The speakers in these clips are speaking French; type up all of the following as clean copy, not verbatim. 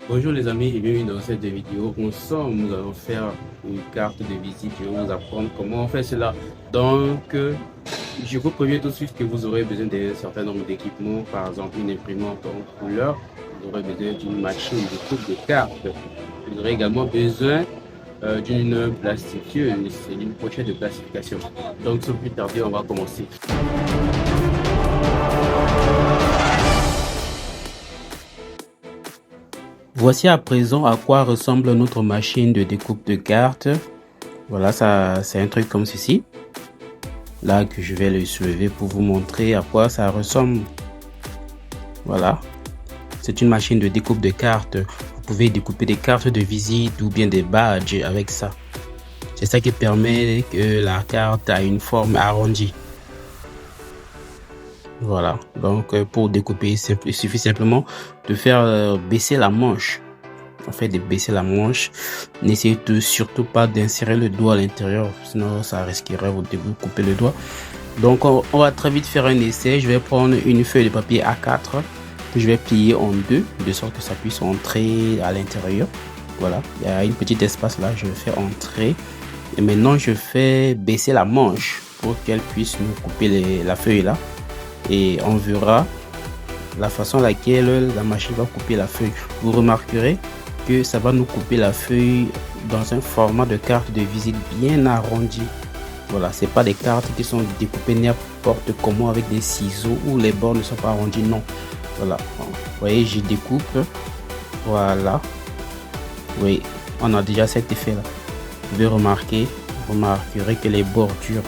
Bonjour les amis et bienvenue dans cette vidéo. Nous allons faire une carte de visite. Je vais vous apprendre comment on fait cela. Donc, je vous préviens tout de suite que vous aurez besoin d'un certain nombre d'équipements, par exemple une imprimante en couleur. Vous aurez besoin d'une machine de coupe de cartes. Vous aurez également besoin d'une plastifieuse et d'une pochette de plastification. Donc, sans plus tarder, on va commencer. Voici à présent à quoi ressemble notre machine de découpe de cartes. Voilà, ça c'est un truc comme ceci. Là que je vais le soulever pour vous montrer à quoi ça ressemble. Voilà, c'est une machine de découpe de cartes. Vous pouvez découper des cartes de visite ou bien des badges avec ça. C'est ça qui permet que la carte a une forme arrondie. Voilà, donc pour découper, il suffit simplement de faire baisser la manche. En fait, de baisser la manche. N'essayez surtout pas d'insérer le doigt à l'intérieur, sinon ça risquerait de vous couper le doigt. Donc on va très vite faire un essai. Je vais prendre une feuille de papier A4 que je vais plier en deux, de sorte que ça puisse entrer à l'intérieur. Voilà, il y a une petite espace là, je vais faire entrer. Et maintenant je fais baisser la manche pour qu'elle puisse nous couper la feuille là. Et on verra la façon à laquelle la machine va couper la feuille. Vous remarquerez que ça va nous couper la feuille dans un format de carte de visite bien arrondi. Voilà, c'est pas des cartes qui sont découpées n'importe comment avec des ciseaux où les bords ne sont pas arrondis, non. Voilà, vous voyez, j'y découpe. Voilà, oui, on a déjà cet effet là. Vous pouvez remarquerez que les bordures,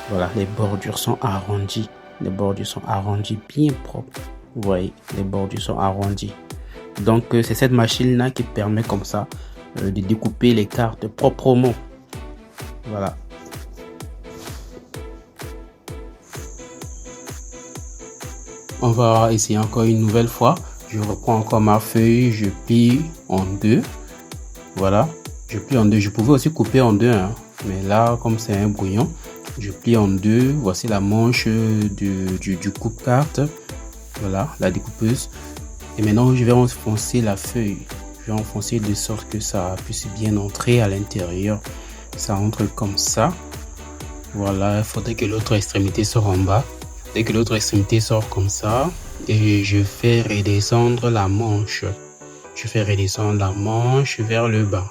voilà, les bordures sont arrondies. Les bordures sont arrondies, bien propres. Vous voyez, les bordures sont arrondies. Donc, c'est cette machine-là qui permet comme ça de découper les cartes proprement. Voilà. On va essayer encore une nouvelle fois. Je reprends encore ma feuille, je plie en deux. Voilà, je plie en deux. Je pouvais aussi couper en deux, hein, mais là, comme c'est un brouillon, je plie en deux. Voici la manche du coupe-carte. Voilà, la découpeuse. Et maintenant, je vais enfoncer la feuille. Je vais enfoncer de sorte que ça puisse bien entrer à l'intérieur. Ça entre comme ça. Voilà, il faudrait que l'autre extrémité sorte en bas. Dès que l'autre extrémité sort comme ça, et je fais redescendre la manche. Je fais redescendre la manche vers le bas.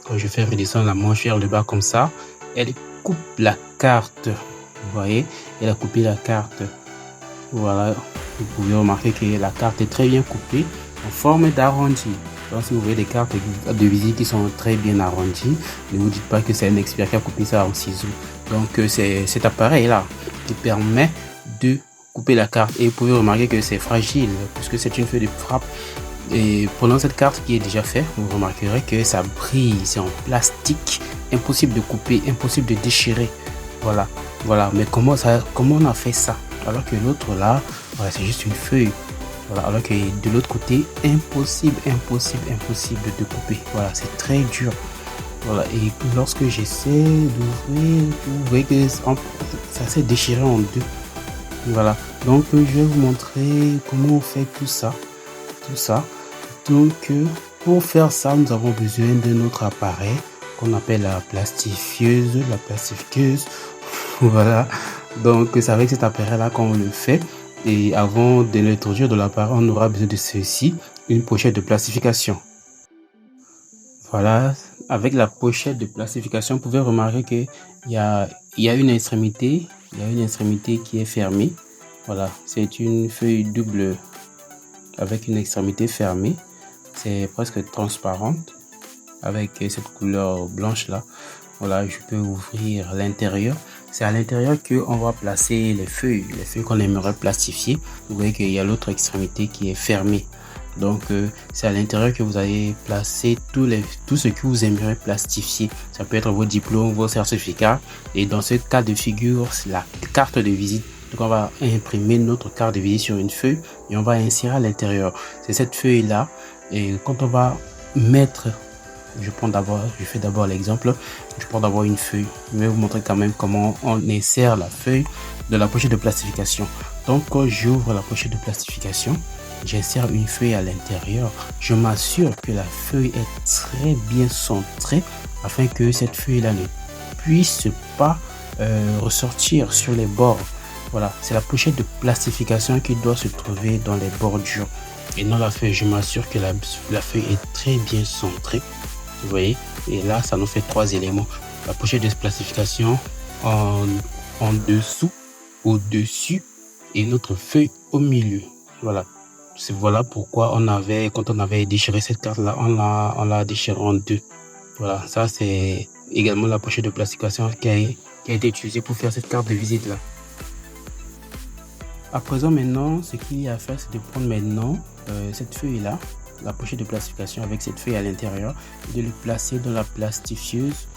Quand je fais redescendre la manche vers le bas comme ça, elle coupe la carte. Vous voyez, elle a coupé la carte. Voilà, vous pouvez remarquer que la carte est très bien coupée en forme d'arrondi. Donc si vous voyez des cartes de visite qui sont très bien arrondies, ne vous dites pas que c'est un expert qui a coupé ça en ciseaux. Donc c'est cet appareil là qui permet de couper la carte, et vous pouvez remarquer que c'est fragile puisque c'est une feuille de frappe. Et prenant cette carte qui est déjà faite, vous remarquerez que ça brille, c'est en plastique, impossible de couper, impossible de déchirer. Voilà, mais comment on a fait ça alors que l'autre là, voilà, c'est juste une feuille. Voilà, alors que de l'autre côté, impossible de couper. Voilà, c'est très dur. Voilà, et lorsque j'essaie d'ouvrir, vous voyez que ça s'est déchiré en deux. Voilà, donc je vais vous montrer comment on fait tout ça. Donc pour faire ça, nous avons besoin d'un autre appareil qu'on appelle la plastifieuse, la plastifiqueuse. Voilà, donc c'est avec cet appareil là qu'on le fait. Et avant de l'introduire de l'appareil, on aura besoin de ceci, une pochette de plastification. Voilà, avec la pochette de plastification, vous pouvez remarquer qu'il y a une extrémité, qui est fermée. Voilà, c'est une feuille double avec une extrémité fermée. C'est presque transparente avec cette couleur blanche là. Voilà, je peux ouvrir l'intérieur. C'est à l'intérieur qu'on va placer les feuilles qu'on aimerait plastifier. Vous voyez qu'il y a l'autre extrémité qui est fermée. Donc c'est à l'intérieur que vous allez placer tout ce que vous aimeriez plastifier. Ça peut être vos diplômes, vos certificats. Et dans ce cas de figure, c'est la carte de visite. Donc on va imprimer notre carte de visite sur une feuille et on va insérer à l'intérieur. C'est cette feuille là. Et quand on va mettre, je fais d'abord l'exemple. Je prends d'abord une feuille. Je vais vous montrer quand même comment on insère la feuille de la pochette de plastification. Donc quand j'ouvre la pochette de plastification, j'insère une feuille à l'intérieur. Je m'assure que la feuille est très bien centrée afin que cette feuille-là ne puisse pas ressortir sur les bords. Voilà, c'est la pochette de plastification qui doit se trouver dans les bordures et non la feuille. Je m'assure que la feuille est très bien centrée. Vous voyez, et là ça nous fait 3 éléments. La pochette de plastification en dessous, au-dessus et notre feuille au milieu. Voilà. Voilà pourquoi quand on avait déchiré cette carte là, on l'a déchiré en deux. Voilà, ça c'est également la pochette de plastification qui a été utilisée pour faire cette carte de visite là. À présent maintenant, ce qu'il y a à faire, c'est de prendre maintenant cette feuille là, la pochette de plastification avec cette feuille à l'intérieur, et de le placer dans la plastifieuse.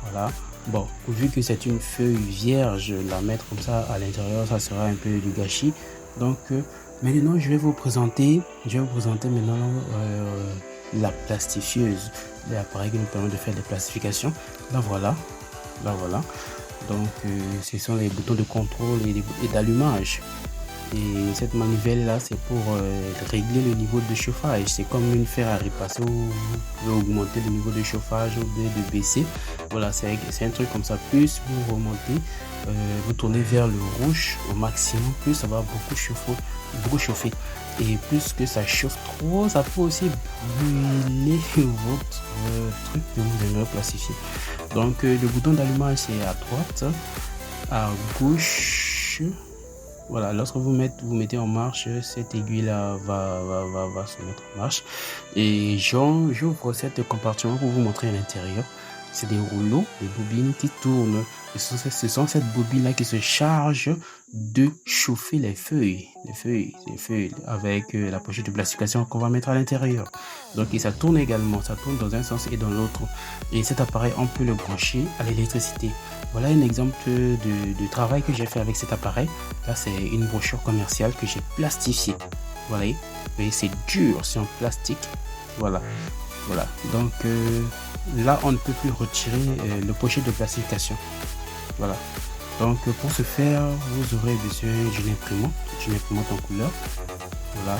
Voilà. Bon, vu que c'est une feuille vierge, la mettre comme ça à l'intérieur, ça sera un peu du gâchis. Donc maintenant, je vais vous présenter maintenant la plastifieuse, l'appareil qui nous permet de faire des plastifications. Là voilà. Donc ce sont les boutons de contrôle et d'allumage. Et cette manivelle là, c'est pour régler le niveau de chauffage. C'est comme une fer à repasser où vous pouvez augmenter le niveau de chauffage ou de baisser. Voilà, c'est un truc comme ça. Plus vous remontez, vous tournez vers le rouge au maximum, plus ça va beaucoup chauffer. Et plus que ça chauffe trop, ça peut aussi brûler votre truc que vous aimeriez plastifier. Donc le bouton d'allumage c'est à droite, à gauche. Voilà, lorsque vous mettez en marche, cette aiguille là va se mettre en marche. Et j'ouvre cette compartiment pour vous montrer à l'intérieur. C'est des rouleaux, des bobines qui tournent. Et ce sont cette bobine là qui se charge de chauffer les feuilles avec la pochette de plastification qu'on va mettre à l'intérieur. Donc et ça tourne également, ça tourne dans un sens et dans l'autre. Et cet appareil, on peut le brancher à l'électricité. Voilà un exemple de travail que j'ai fait avec cet appareil. Là, c'est une brochure commerciale que j'ai plastifiée. Voilà, et c'est dur, c'est en plastique. Voilà. Donc là, on ne peut plus retirer le pochette de plastification. Voilà. Donc pour ce faire, vous aurez besoin d'une imprimante en couleur. Voilà.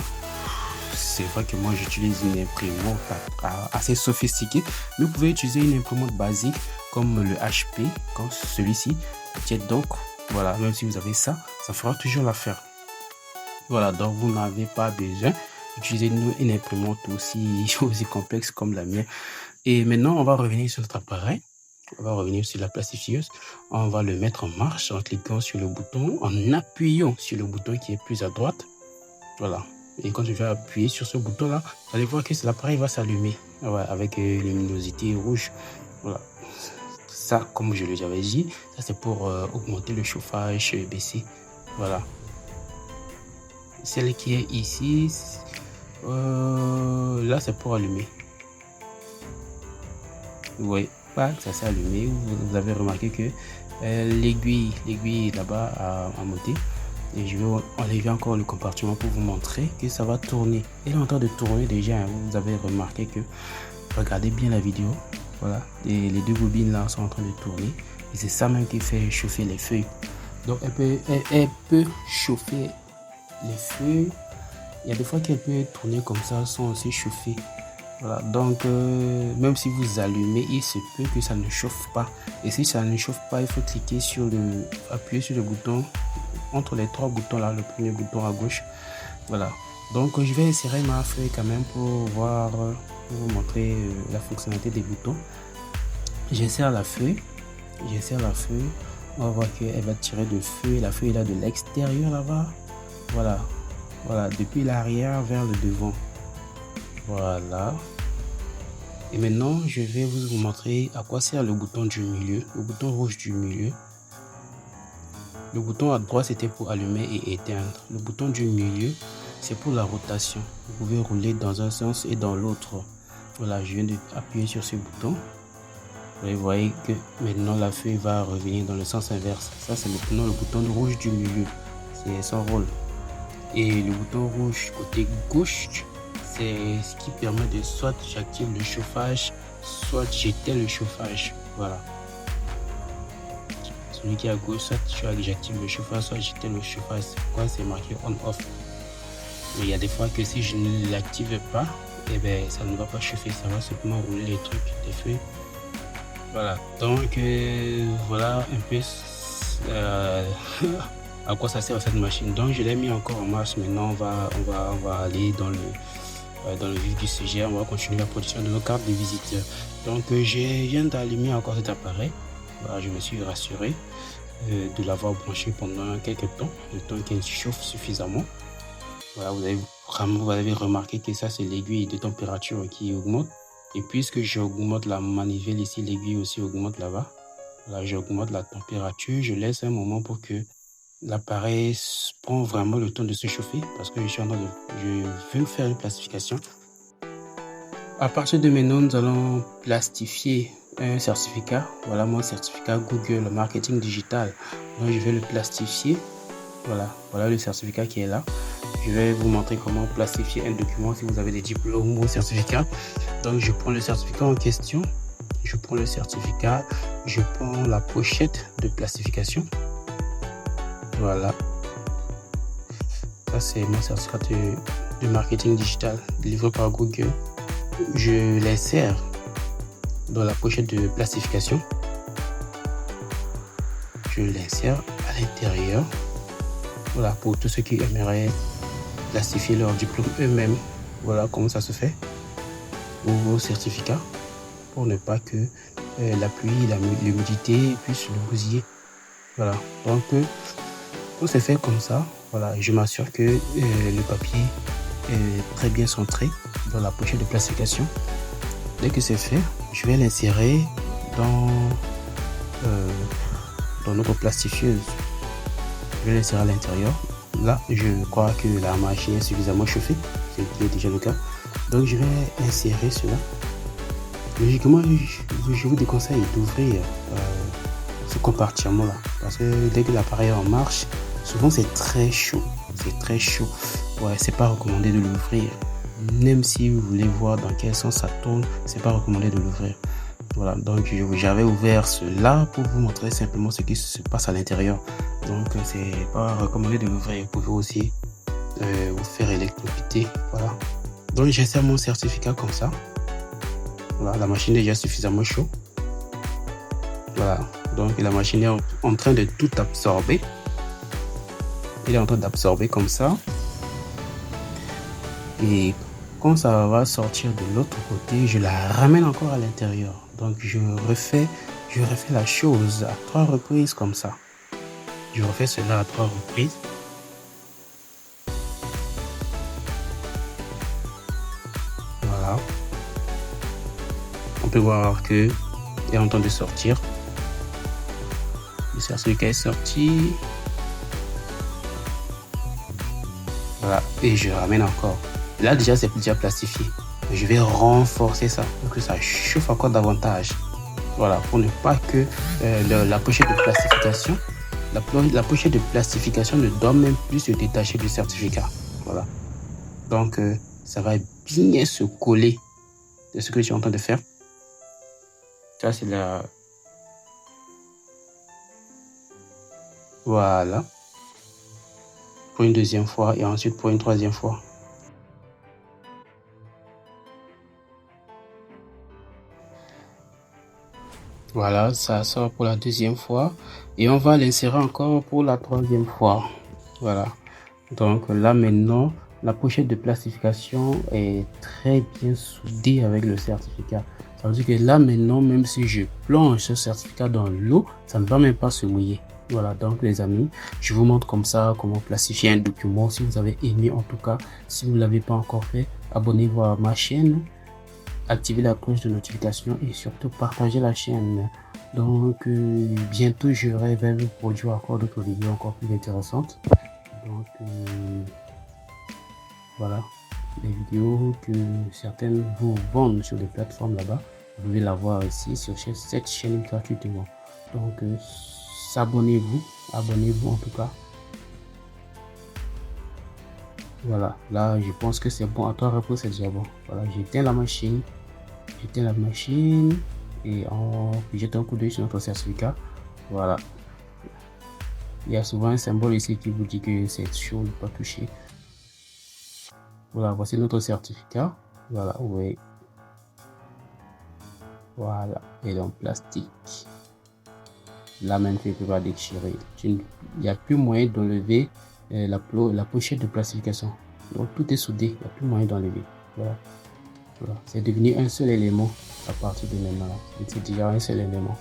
C'est vrai que moi j'utilise une imprimante assez sophistiquée, mais vous pouvez utiliser une imprimante basique comme le HP, comme celui-ci. Donc voilà, même si vous avez ça fera toujours l'affaire. Voilà, donc vous n'avez pas besoin d'utiliser une imprimante aussi complexe comme la mienne. Et maintenant, on va revenir sur notre appareil. On va revenir sur la plastifieuse. On va le mettre en marche en cliquant sur le bouton, en appuyant sur le bouton qui est plus à droite. Voilà. Et quand je vais appuyer sur ce bouton là, vous allez voir que l'appareil va s'allumer avec luminosité rouge. Voilà. Ça, comme je l'avais dit, ça c'est pour augmenter le chauffage, baisser. Voilà. Celle qui est ici, là c'est pour allumer. Vous voyez pas que ça s'est allumé. Vous avez remarqué que l'aiguille est là-bas à monter. Et je vais enlever encore le compartiment pour vous montrer que ça va tourner. Elle est en train de tourner déjà. Vous avez remarqué que, regardez bien la vidéo. Voilà. Et les deux bobines là sont en train de tourner. Et c'est ça même qui fait chauffer les feuilles. Donc elle peut chauffer les feuilles. Il y a des fois qu'elle peut tourner comme ça sans aussi chauffer. Voilà, donc même si vous allumez, il se peut que ça ne chauffe pas. Et si ça ne chauffe pas, il faut cliquer appuyer sur le bouton entre les 3 boutons là, le premier bouton à gauche. Voilà, donc je vais insérer ma feuille quand même pour vous montrer la fonctionnalité des boutons. J'insère la feuille. On va voir qu'elle va tirer de feuille. La feuille là de l'extérieur là-bas. Voilà, depuis l'arrière vers le devant. Voilà. Et maintenant, je vais vous montrer à quoi sert le bouton du milieu, le bouton rouge du milieu. Le bouton à droite, c'était pour allumer et éteindre. Le bouton du milieu, c'est pour la rotation. Vous pouvez rouler dans un sens et dans l'autre. Voilà, je viens d'appuyer sur ce bouton. Vous voyez que maintenant la feuille va revenir dans le sens inverse. Ça, c'est maintenant le bouton rouge du milieu. C'est son rôle. Et le bouton rouge côté gauche, c'est ce qui permet de soit j'active le chauffage, soit j'éteins le chauffage. Voilà. Celui qui est à gauche, soit j'active le chauffage, soit j'éteins le chauffage. C'est pourquoi c'est marqué on-off. Mais il y a des fois que si je ne l'active pas, et ben ça ne va pas chauffer, ça va simplement rouler les trucs, les feux. Voilà, donc voilà un peu à quoi ça sert cette machine. Donc je l'ai mis encore en marche. Maintenant on va aller dans le vif du sujet. On va continuer la production de nos cartes de visite. Donc je viens d'allumer encore cet appareil. Voilà, je me suis rassuré de l'avoir branché pendant quelques temps, le temps qu'il chauffe suffisamment. Voilà, vous avez remarqué que ça c'est l'aiguille de température qui augmente. Et puisque j'augmente la manivelle ici, l'aiguille aussi augmente là-bas. Voilà, j'augmente la température. Je laisse un moment pour que l'appareil prend vraiment le temps de se chauffer parce que je veux faire une plastification. À partir de maintenant, nous allons plastifier un certificat. Voilà mon certificat Google Marketing Digital. Donc, je vais le plastifier. Voilà le certificat qui est là. Je vais vous montrer comment plastifier un document si vous avez des diplômes ou certificats. Donc, je prends le certificat en question. Je prends le certificat. Je prends la pochette de plastification. Voilà. Ça, c'est mon certificat de marketing digital livré par Google. Je l'insère dans la pochette de plastification. Je l'insère à l'intérieur. Voilà, pour tous ceux qui aimeraient plastifier leur diplôme eux-mêmes. Voilà comment ça se fait. Vos certificats pour ne pas que la pluie, l'humidité puissent le bousiller. Voilà, donc tout se fait comme ça. Voilà, je m'assure que le papier est très bien centré dans la pochette de plastification. Dès que c'est fait, je vais l'insérer dans notre plastifieuse. Je vais l'insérer à l'intérieur. Là, je crois que la machine est suffisamment chauffée, ce qui est déjà le cas. Donc, je vais insérer cela. Logiquement, je vous déconseille d'ouvrir ce compartiment-là parce que dès que l'appareil est en marche, souvent c'est très chaud. C'est très chaud. Ouais, c'est pas recommandé de l'ouvrir. Même si vous voulez voir dans quel sens ça tourne, c'est pas recommandé de l'ouvrir. Voilà, donc j'avais ouvert cela pour vous montrer simplement ce qui se passe à l'intérieur. Donc c'est pas recommandé de l'ouvrir. Vous pouvez aussi vous faire électrocuter. Voilà. Donc j'insère mon certificat comme ça. Voilà, la machine est déjà suffisamment chaude. Voilà, donc la machine est en train de tout absorber. Il est en train d'absorber comme ça. Et quand ça va sortir de l'autre côté, je la ramène encore à l'intérieur. Donc je refais la chose à 3 reprises comme ça. Je refais cela à 3 reprises. Voilà. On peut voir que il est en train de sortir. Le certificat est sorti. Voilà. Et je ramène encore. Là déjà c'est déjà plastifié. Je vais renforcer ça pour que ça chauffe encore davantage. Voilà, pour ne pas que la pochette de plastification, la pochette de plastification ne doit même plus se détacher du certificat. Voilà. Donc ça va bien se coller de ce que je suis en train de faire. Ça c'est la... Voilà. Pour une deuxième fois et ensuite pour une troisième fois. Voilà, ça sort pour la deuxième fois et on va l'insérer encore pour la troisième fois. Voilà. Donc là maintenant, la pochette de plastification est très bien soudée avec le certificat. Ça veut dire que là maintenant, même si je plonge ce certificat dans l'eau, ça ne va même pas se mouiller. Voilà, donc les amis, je vous montre comme ça comment plastifier un document. Si vous avez aimé, en tout cas, si vous ne l'avez pas encore fait, abonnez-vous à ma chaîne, activez la cloche de notification et surtout partagez la chaîne. Donc bientôt je vais vous produire encore d'autres vidéos encore plus intéressantes. Donc voilà, les vidéos que certaines vous vendent sur des plateformes là-bas, vous pouvez la voir ici sur cette chaîne gratuitement. Donc abonnez-vous en tout cas. Voilà, là je pense que c'est bon. À 3 reprises c'est déjà bon. Voilà, j'éteins la machine et on jette un coup d'œil sur notre certificat. Voilà, il y a souvent un symbole ici qui vous dit que c'est chaud, ne pas toucher. Voilà, voici notre certificat. Voilà, oui. Voilà, et en plastique. Là même, tu ne peux pas déchirer. Il n'y a plus moyen d'enlever la pochette de plastification. Donc tout est soudé, il n'y a plus moyen d'enlever. Voilà. Voilà. C'est devenu un seul élément à partir de maintenant. C'est déjà un seul élément.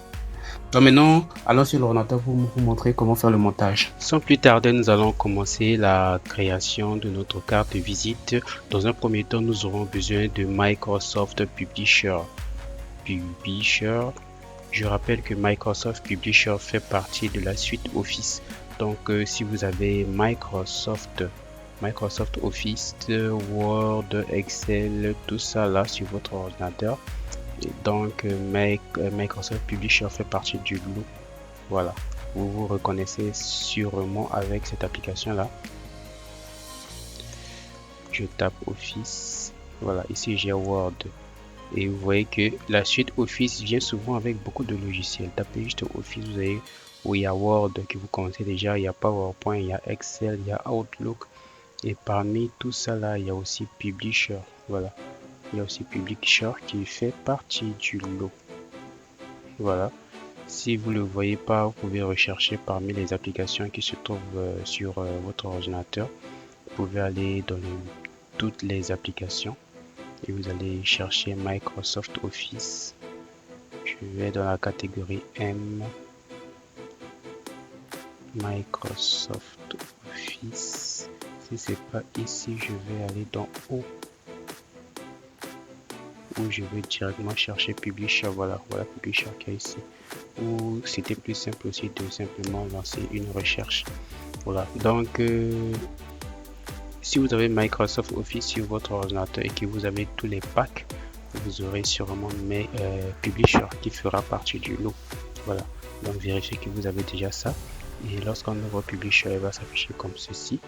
Donc maintenant, allons sur l'ordinateur pour vous montrer comment faire le montage. Sans plus tarder, nous allons commencer la création de notre carte de visite. Dans un premier temps, nous aurons besoin de Microsoft Publisher. Je rappelle que Microsoft Publisher fait partie de la suite Office. Donc, si vous avez Microsoft Office, Word, Excel, tout ça là sur votre ordinateur, et donc Microsoft Publisher fait partie du lot. Voilà, vous vous reconnaissez sûrement avec cette application là. Je tape Office. Voilà, ici j'ai Word. Et vous voyez que la suite Office vient souvent avec beaucoup de logiciels. Tapez juste Office, vous avez où il y a Word que vous connaissez déjà, il y a PowerPoint, il y a Excel, il y a Outlook. Et parmi tout ça là, il y a aussi Publisher. Voilà, il y a aussi Publisher qui fait partie du lot. Voilà. Si vous ne le voyez pas, vous pouvez rechercher parmi les applications qui se trouvent sur votre ordinateur. Vous pouvez aller dans toutes les applications et vous allez chercher Microsoft Office. Je vais dans la catégorie M, Microsoft Office. Si c'est pas ici, je vais aller dans O, où je vais directement chercher Publisher. Voilà Publisher qui est ici. Ou c'était plus simple aussi de simplement lancer une recherche. Voilà, donc si vous avez Microsoft Office sur votre ordinateur et que vous avez tous les packs, vous aurez sûrement Publisher qui fera partie du lot. Voilà, donc vérifiez que vous avez déjà ça. Et lorsqu'on ouvre Publisher, il va s'afficher comme ceci.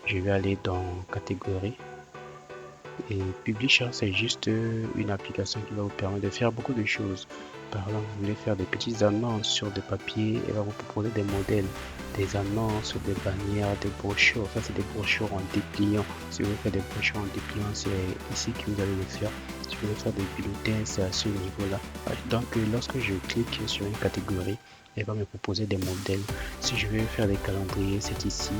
Je vais aller dans catégorie. Et Publisher, c'est juste une application qui va vous permettre de faire beaucoup de choses. Par exemple, vous voulez faire des petites annonces sur des papiers, elle va vous proposer des modèles, des annonces, des bannières, des brochures. Enfin, c'est des brochures en dépliant. Si vous voulez faire des brochures en dépliant, c'est ici que vous allez le faire. Si vous voulez faire des bulletins, c'est à ce niveau-là. Donc, lorsque je clique sur une catégorie, elle va me proposer des modèles. Si je veux faire des calendriers, c'est ici.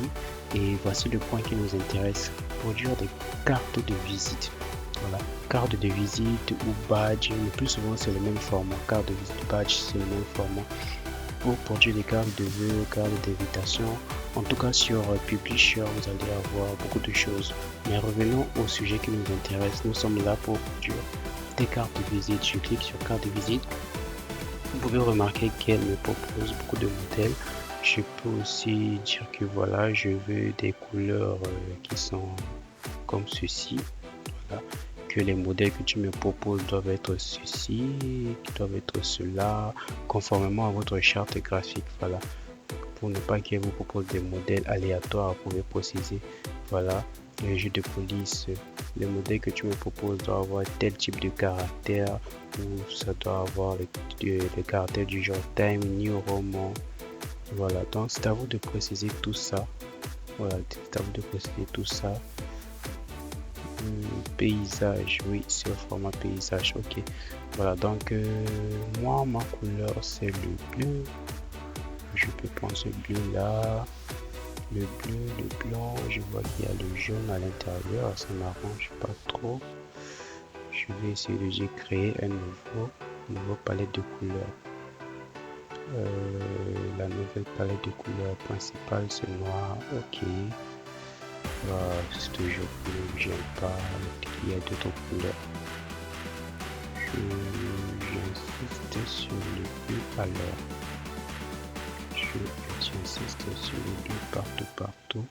Et voici le point qui nous intéresse. Produire des cartes de visite. Voilà, carte de visite ou badge. Le plus souvent, c'est le même format. Carte de visite, badge, c'est le même format. Pour produire des cartes de vœux, cartes d'invitation. En tout cas, sur Publisher, vous allez avoir beaucoup de choses. Mais revenons au sujet qui nous intéresse. Nous sommes là pour produire des cartes de visite. Je clique sur carte de visite. Vous pouvez remarquer qu'elle me propose beaucoup de modèles. Je peux aussi dire que voilà, je veux des couleurs qui sont comme ceci. Voilà. Que les modèles que tu me proposes doivent être ceci, doivent être cela, conformément à votre charte graphique. Voilà. Pour ne pas qu'elle vous propose des modèles aléatoires, vous pouvez préciser. Voilà. Les jeux de police, les modèles que tu me proposes doivent avoir tel type de caractère, ou ça doit avoir les caractères du genre Time New Roman. Voilà, donc c'est à vous de préciser tout ça. Voilà, c'est à vous de préciser tout ça. Paysage, oui, c'est au format paysage. Ok, voilà, donc moi, ma couleur c'est le bleu. Je peux prendre ce bleu là. Le bleu, le blanc, je vois qu'il y a le jaune à l'intérieur, ça m'arrange pas trop. Je vais essayer de créer un nouveau palette de couleurs. La nouvelle palette de couleurs principale c'est noir. Ok, c'est toujours bleu, j'aime pas. Il y a d'autres couleurs. J'insiste sur le bleu alors. J'insiste sur le bleu partout.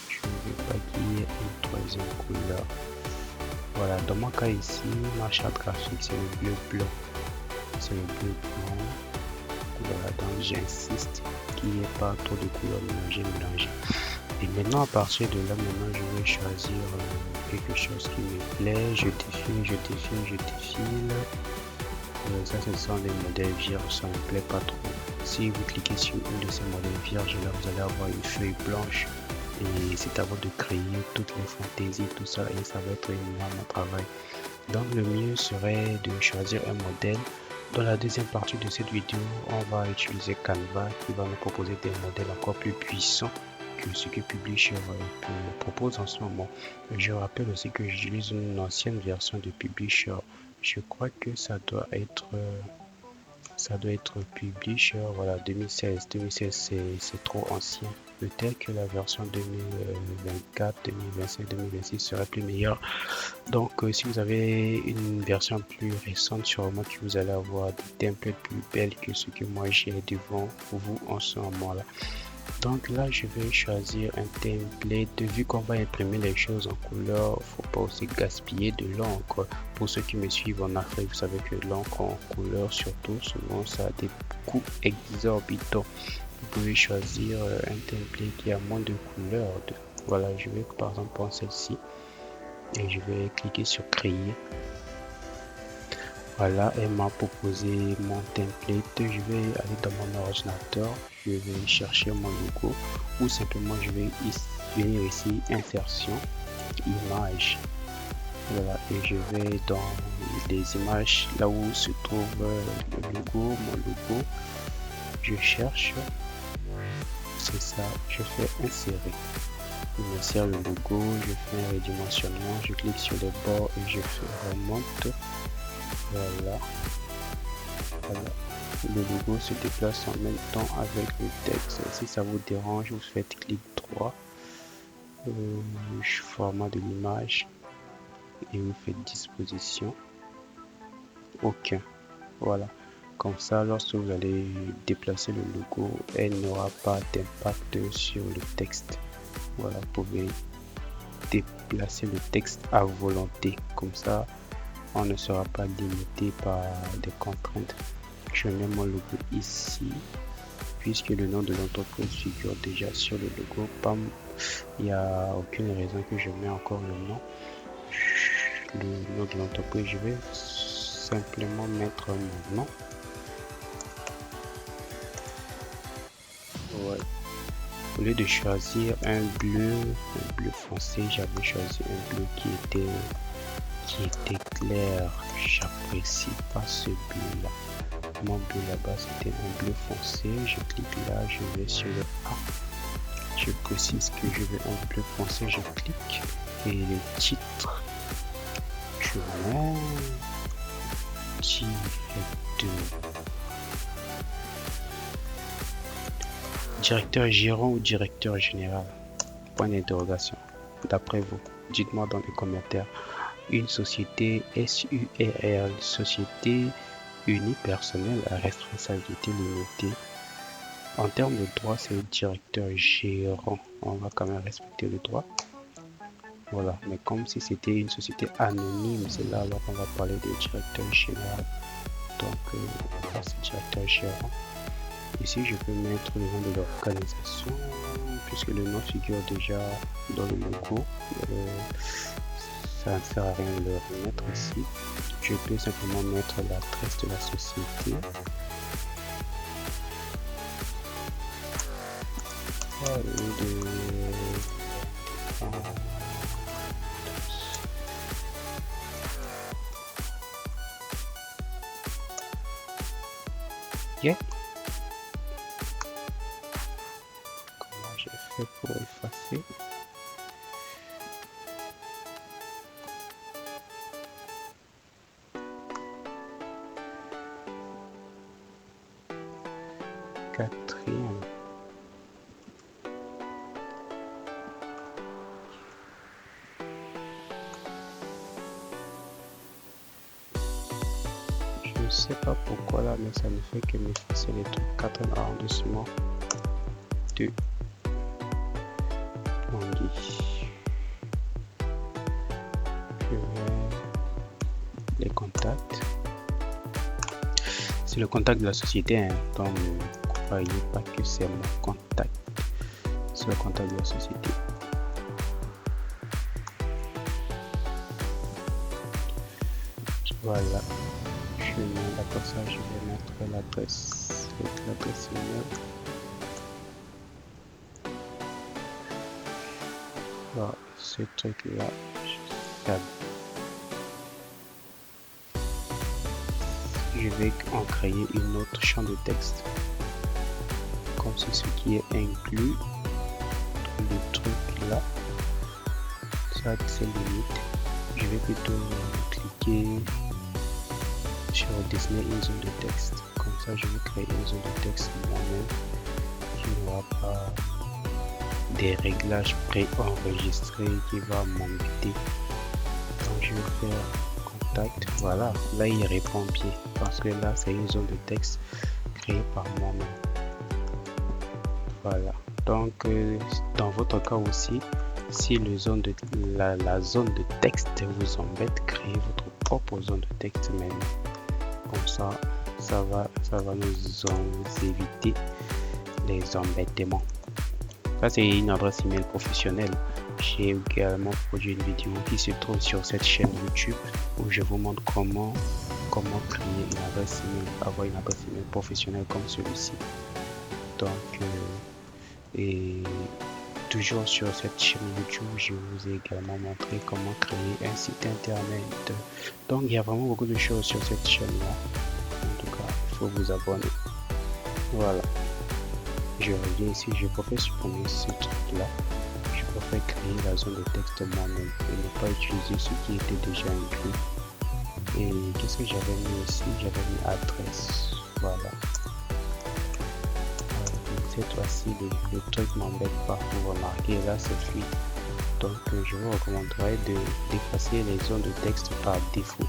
Je ne veux pas qu'il y ait une troisième couleur. Voilà, dans mon cas ici, ma charte graphique c'est le bleu blanc. C'est le bleu blanc. Voilà, donc j'insiste qu'il n'y ait pas trop de couleurs mélangées. Et maintenant, à partir de là, je vais choisir quelque chose qui me plaît. Je défile. Ça, ce sont des modèles vierges, ça ne me plaît pas trop. Si vous cliquez sur une de ces modèles vierges, là, vous allez avoir une feuille blanche. et c'est à vous de créer toutes les fantaisies, tout ça, et ça va être un énorme travail. Donc le mieux serait de choisir un modèle. Dans la deuxième partie de cette vidéo, on va utiliser Canva qui va nous proposer des modèles encore plus puissants que ce que Publisher propose en ce moment. Je rappelle aussi que j'utilise une ancienne version de Publisher. Je crois que ça doit être Publisher, voilà, 2016. 2016, c'est trop ancien. Peut-être que la version 2024, 2025, 2026 serait plus meilleure. Donc, si vous avez une version plus récente, sûrement que vous allez avoir des templates plus belles que ce que moi j'ai devant vous en ce moment-là. Donc là, je vais choisir un template. Vu qu'on va imprimer les choses en couleur, faut pas aussi gaspiller de l'encre. Pour ceux qui me suivent en Afrique, vous savez que l'encre en couleur, surtout, souvent, ça a des coûts exorbitants. Vous pouvez choisir un template qui a moins de couleurs. Voilà, je vais par exemple prendre celle-ci et je vais cliquer sur créer. Voilà, elle m'a proposé mon template. Je vais aller dans mon ordinateur, je vais chercher mon logo ou simplement je vais venir ici insertion image. Voilà, et je vais dans les images là où se trouve le logo, mon logo. Je cherche, c'est ça, je fais insérer. Il m'insère le logo, je fais un redimensionnement, je clique sur les bords et je fais remonte. Voilà. Le logo se déplace en même temps avec le texte. Si ça vous dérange, vous faites clic droit, format de l'image et vous faites disposition. Aucun. Voilà. Comme ça, lorsque vous allez déplacer le logo, elle n'aura pas d'impact sur le texte. Voilà, vous pouvez déplacer le texte à volonté. Comme ça, on ne sera pas limité par des contraintes. Je mets mon logo ici, puisque le nom de l'entreprise figure déjà sur le logo. Pam, il n'y a aucune raison que je mets encore le nom. Le nom de l'entreprise, je vais simplement mettre mon nom. Ouais. Au lieu de choisir un bleu foncé, j'avais choisi un bleu qui était clair. J'apprécie pas ce bleu là. Mon bleu là-bas c'était un bleu foncé. Je clique là, je vais sur le A. Je précise que je veux un bleu foncé, je clique et le titre, je mets directeur gérant ou directeur général, point d'interrogation. D'après vous, dites-moi dans les commentaires. Une société SURL, société unipersonnelle à responsabilité limitée. En termes de droit, c'est le directeur gérant. On va quand même respecter le droit. Voilà, mais comme si c'était une société anonyme, c'est là alors qu'on va parler de directeur général. Donc, c'est directeur gérant. Ici, je peux mettre le nom de l'organisation, puisque le nom figure déjà dans le logo. Ça ne sert à rien de le remettre ici. Je peux simplement mettre l'adresse de la société. Yeah. Comment j'ai fait pour effacer? Quatrième. Je ne sais pas pourquoi là, mais ça ne fait que m'effacer les trucs. 4e arrondissement de Bangui. Je vais les contacts. C'est le contact de la société, hein, donc ne croyez pas que c'est mon contact. C'est le contact de la société. Voilà. Je mets d'accord ça, je vais mettre l'adresse email. voir ce truc là. Je vais en créer une autre champ de texte comme c'est ce qui est inclus dans le truc là. Ça c'est limite. Je vais plutôt cliquer sur dessiner une zone de texte. Comme ça je vais créer une zone de texte moi-même qui n'aura pas des réglages préenregistrés qui va m'embêter. Donc je vais faire contact. Voilà, là il répond bien parce que là c'est une zone de texte créée par moi-même. Voilà, donc dans votre cas aussi, si la zone de texte vous embête, créez votre propre zone de texte même. Comme ça, ça va nous éviter les embêtements. Ça c'est une adresse email professionnelle. J'ai également produit une vidéo qui se trouve sur cette chaîne YouTube où je vous montre comment créer une adresse email, avoir une adresse email professionnelle comme celui-ci. Donc et toujours sur cette chaîne YouTube, je vous ai également montré comment créer un site internet. Donc il y a vraiment beaucoup de choses sur cette chaîne là. En tout cas, il faut vous abonner. Voilà. Je reviens ici, je préfère supprimer ce truc là. Je préfère créer la zone de texte moi-même et ne pas utiliser ce qui était déjà inclus. Et qu'est-ce que j'avais mis ici? J'avais mis adresse. Voilà. Cette fois-ci, le truc m'embête pas. Vous remarquez là, c'est fluide. Donc, je vous recommanderais d'effacer les zones de texte par défaut.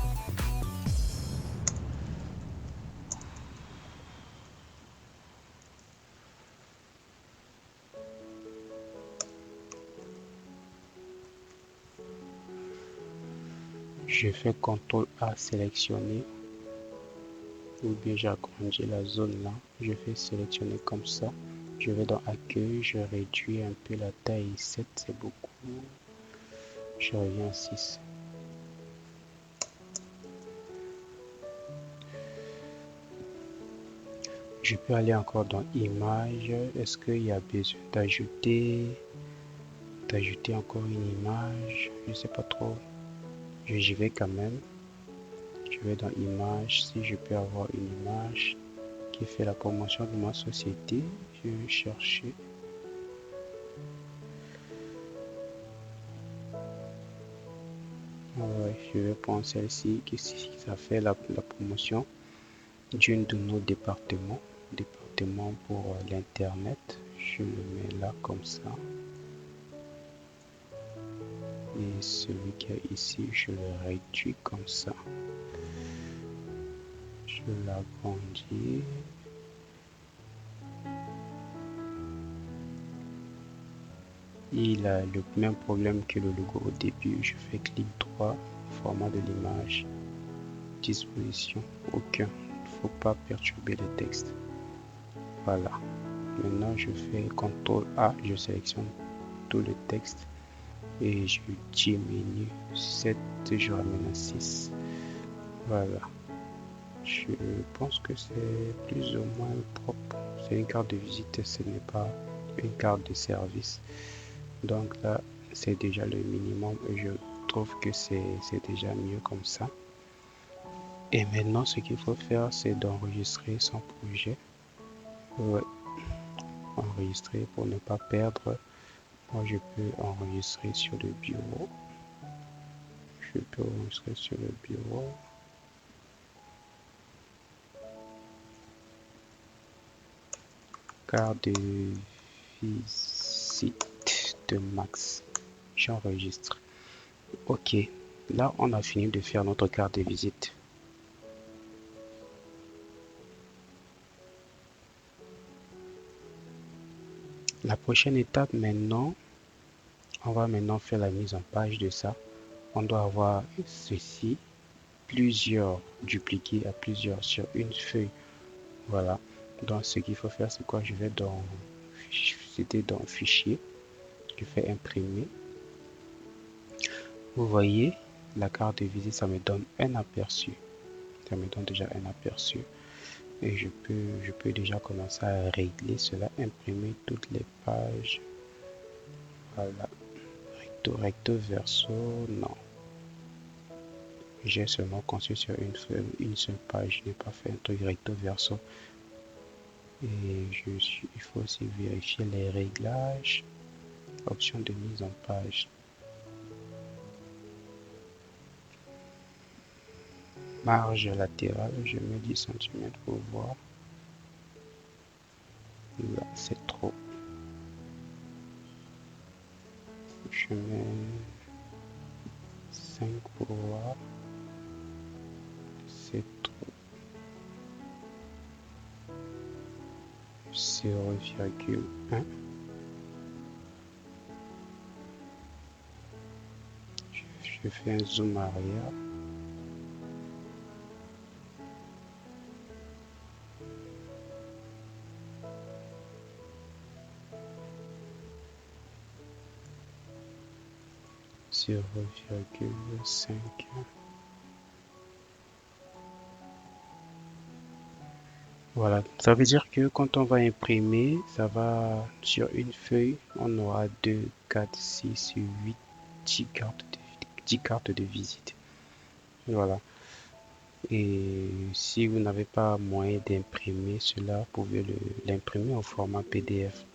Je fais CTRL A sélectionner ou bien j'agrandis la zone là. Je fais sélectionner comme ça. Je vais dans accueil, je réduis un peu la taille. 7 c'est beaucoup. Je reviens à 6. Je peux aller encore dans image. Est-ce qu'il y a besoin d'ajouter encore une image? Je sais pas trop. J'y vais quand même. Je vais dans image. Si je peux avoir une image qui fait la promotion de ma société, je vais chercher. Ouais, je vais prendre celle-ci qui ça fait la promotion d'une de nos départements pour l'internet. Je le mets là comme ça. Et celui qui est ici, je le réduis comme ça. Je l'agrandis. Il a le même problème que le logo au début. Je fais clic droit, format de l'image, disposition, aucun. Il ne faut pas perturber le texte. Voilà. Maintenant, je fais CTRL A, je sélectionne tout le texte et je diminue 7, je ramène à 6. Voilà. Je pense que c'est plus ou moins propre. C'est une carte de visite, ce n'est pas une carte de service. Donc là, c'est déjà le minimum et je trouve que c'est déjà mieux comme ça. Et maintenant, ce qu'il faut faire, c'est d'enregistrer son projet. Ouais. Enregistrer pour ne pas perdre. Moi, je peux enregistrer sur le bureau. Je peux enregistrer sur le bureau. Carte de visite de Max. J'enregistre. Ok, là on a fini de faire notre carte de visite. La prochaine étape maintenant, on va maintenant faire la mise en page de ça. On doit avoir ceci, plusieurs dupliqués à plusieurs sur une feuille. Voilà. Donc ce qu'il faut faire, c'est quoi? Je vais dans fichier, je fais imprimer. Vous voyez, la carte de visite, ça me donne un aperçu. Ça me donne déjà un aperçu. Et je peux déjà commencer à régler cela, imprimer toutes les pages. Voilà. recto verso, non. J'ai seulement conçu sur une seule page. Je n'ai pas fait un truc recto verso. Et il faut aussi vérifier les réglages. Option de mise en page. Marge latérale, je mets 10 cm pour voir. Là, c'est trop. Je mets 5 pour voir. C'est trop. 0,1. Je fais un zoom arrière. Sur 0,5. Voilà, ça veut dire que quand on va imprimer, ça va sur une feuille, on aura 2, 4, 6, 8, 10 cartes de visite. Voilà. Et si vous n'avez pas moyen d'imprimer cela, vous pouvez l'imprimer au format PDF.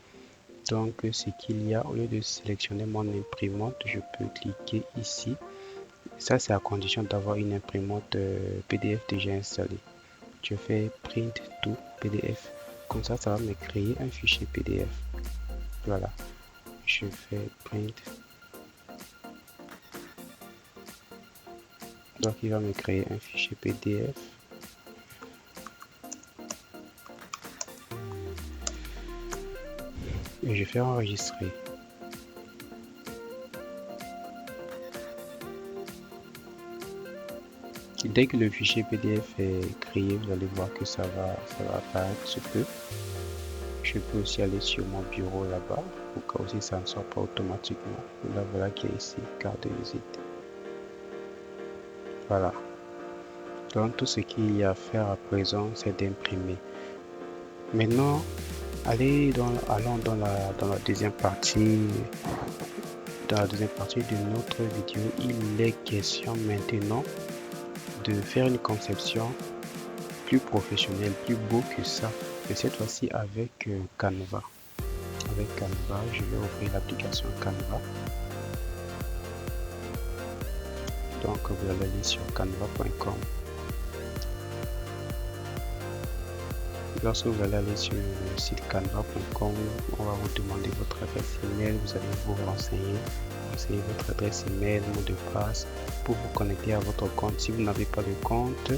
Donc, ce qu'il y a, au lieu de sélectionner mon imprimante, je peux cliquer ici. Ça, c'est à condition d'avoir une imprimante PDF déjà installée. Je fais Print to PDF. Comme ça va me créer un fichier PDF. Voilà. Je fais Print. Donc, il va me créer un fichier PDF. Et je fais enregistrer. Dès que le fichier PDF est créé, vous allez voir que ça va apparaître sous peu. Je peux aussi aller sur mon bureau là-bas, au cas où si ça ne sort pas automatiquement. Là, voilà qui est ici, carte de visite. Voilà. Donc, tout ce qu'il y a à faire à présent, c'est d'imprimer. Maintenant, allons dans la deuxième partie. Dans la deuxième partie de notre vidéo, il est question maintenant de faire une conception plus professionnelle, plus beau que ça, et cette fois-ci avec Canva. Avec Canva, je vais ouvrir l'application Canva. Donc vous allez aller sur canva.com. Lorsque vous allez aller sur le site canva.com, on va vous demander votre adresse email, vous allez vous renseigner votre adresse email, mot de passe pour vous connecter à votre compte. Si vous n'avez pas de compte,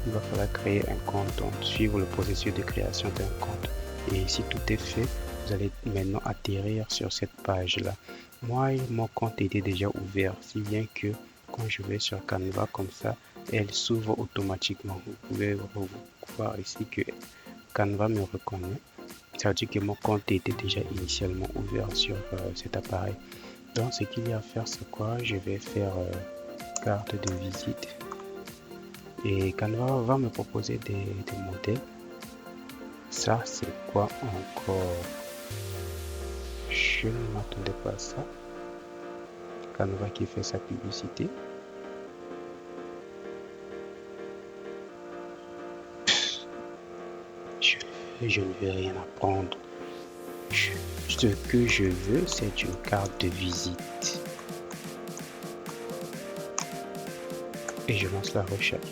il va falloir créer un compte, donc suivre le processus de création d'un compte. Et si tout est fait, vous allez maintenant atterrir sur cette page là. Moi, mon compte était déjà ouvert, si bien que quand je vais sur Canva comme ça, elle s'ouvre automatiquement. Vous pouvez voir ici que Canva me reconnaît. Ça veut dire que mon compte était déjà initialement ouvert sur cet appareil. Donc ce qu'il y a à faire, c'est quoi? Je vais faire carte de visite. Et Canva va me proposer des modèles. Ça, c'est quoi encore? Je ne m'attendais pas à ça. Canva qui fait sa publicité. Je ne vais rien apprendre. Ce que je veux, c'est une carte de visite. Et je lance la recherche.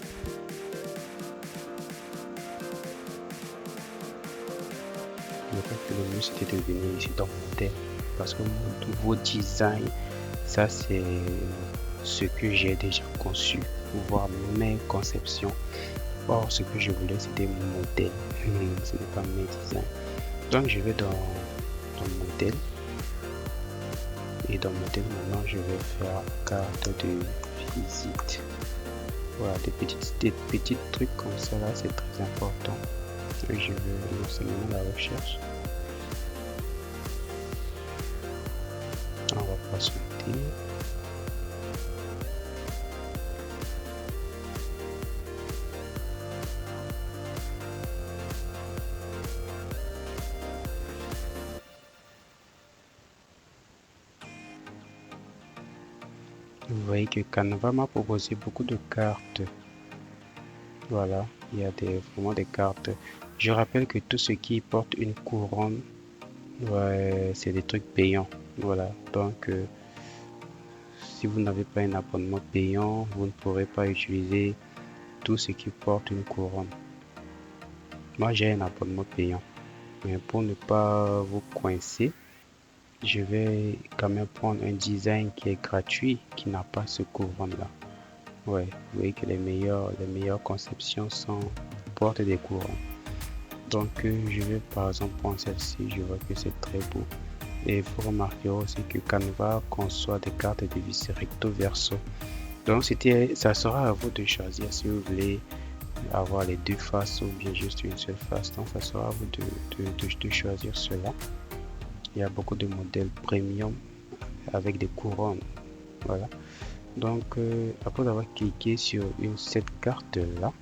Je crois que le mieux c'était de venir ici dans modèle, parce que mon nouveau design, ça c'est ce que j'ai déjà conçu pour voir mes conceptions. Or ce que je voulais c'était mon modèle, ce n'est pas mes designs. Donc je vais dans modèle, et dans modèle maintenant je vais faire carte de visite. Voilà, des petits trucs comme ça là, c'est très important. Et je vais lancer maintenant la recherche. On va patienter. Vous voyez que Canva m'a proposé beaucoup de cartes. Voilà, il y a vraiment des cartes. Je rappelle que tout ce qui porte une couronne, ouais, c'est des trucs payants. Voilà, donc si vous n'avez pas un abonnement payant, vous ne pourrez pas utiliser tout ce qui porte une couronne. Moi, j'ai un abonnement payant, mais pour ne pas vous coincer, je vais quand même prendre un design qui est gratuit, qui n'a pas ce couronne-là. Ouais, vous voyez que les meilleures conceptions portent des couronnes. Donc, je vais par exemple prendre celle-ci. Je vois que c'est très beau. Et vous remarquerez aussi que Canva conçoit des cartes de vis recto verso. Donc, ça sera à vous de choisir si vous voulez avoir les deux faces ou bien juste une seule face. Donc, ça sera à vous de choisir cela. Il y a beaucoup de modèles premium avec des couronnes. Voilà. Donc, après avoir cliqué sur cette carte-là,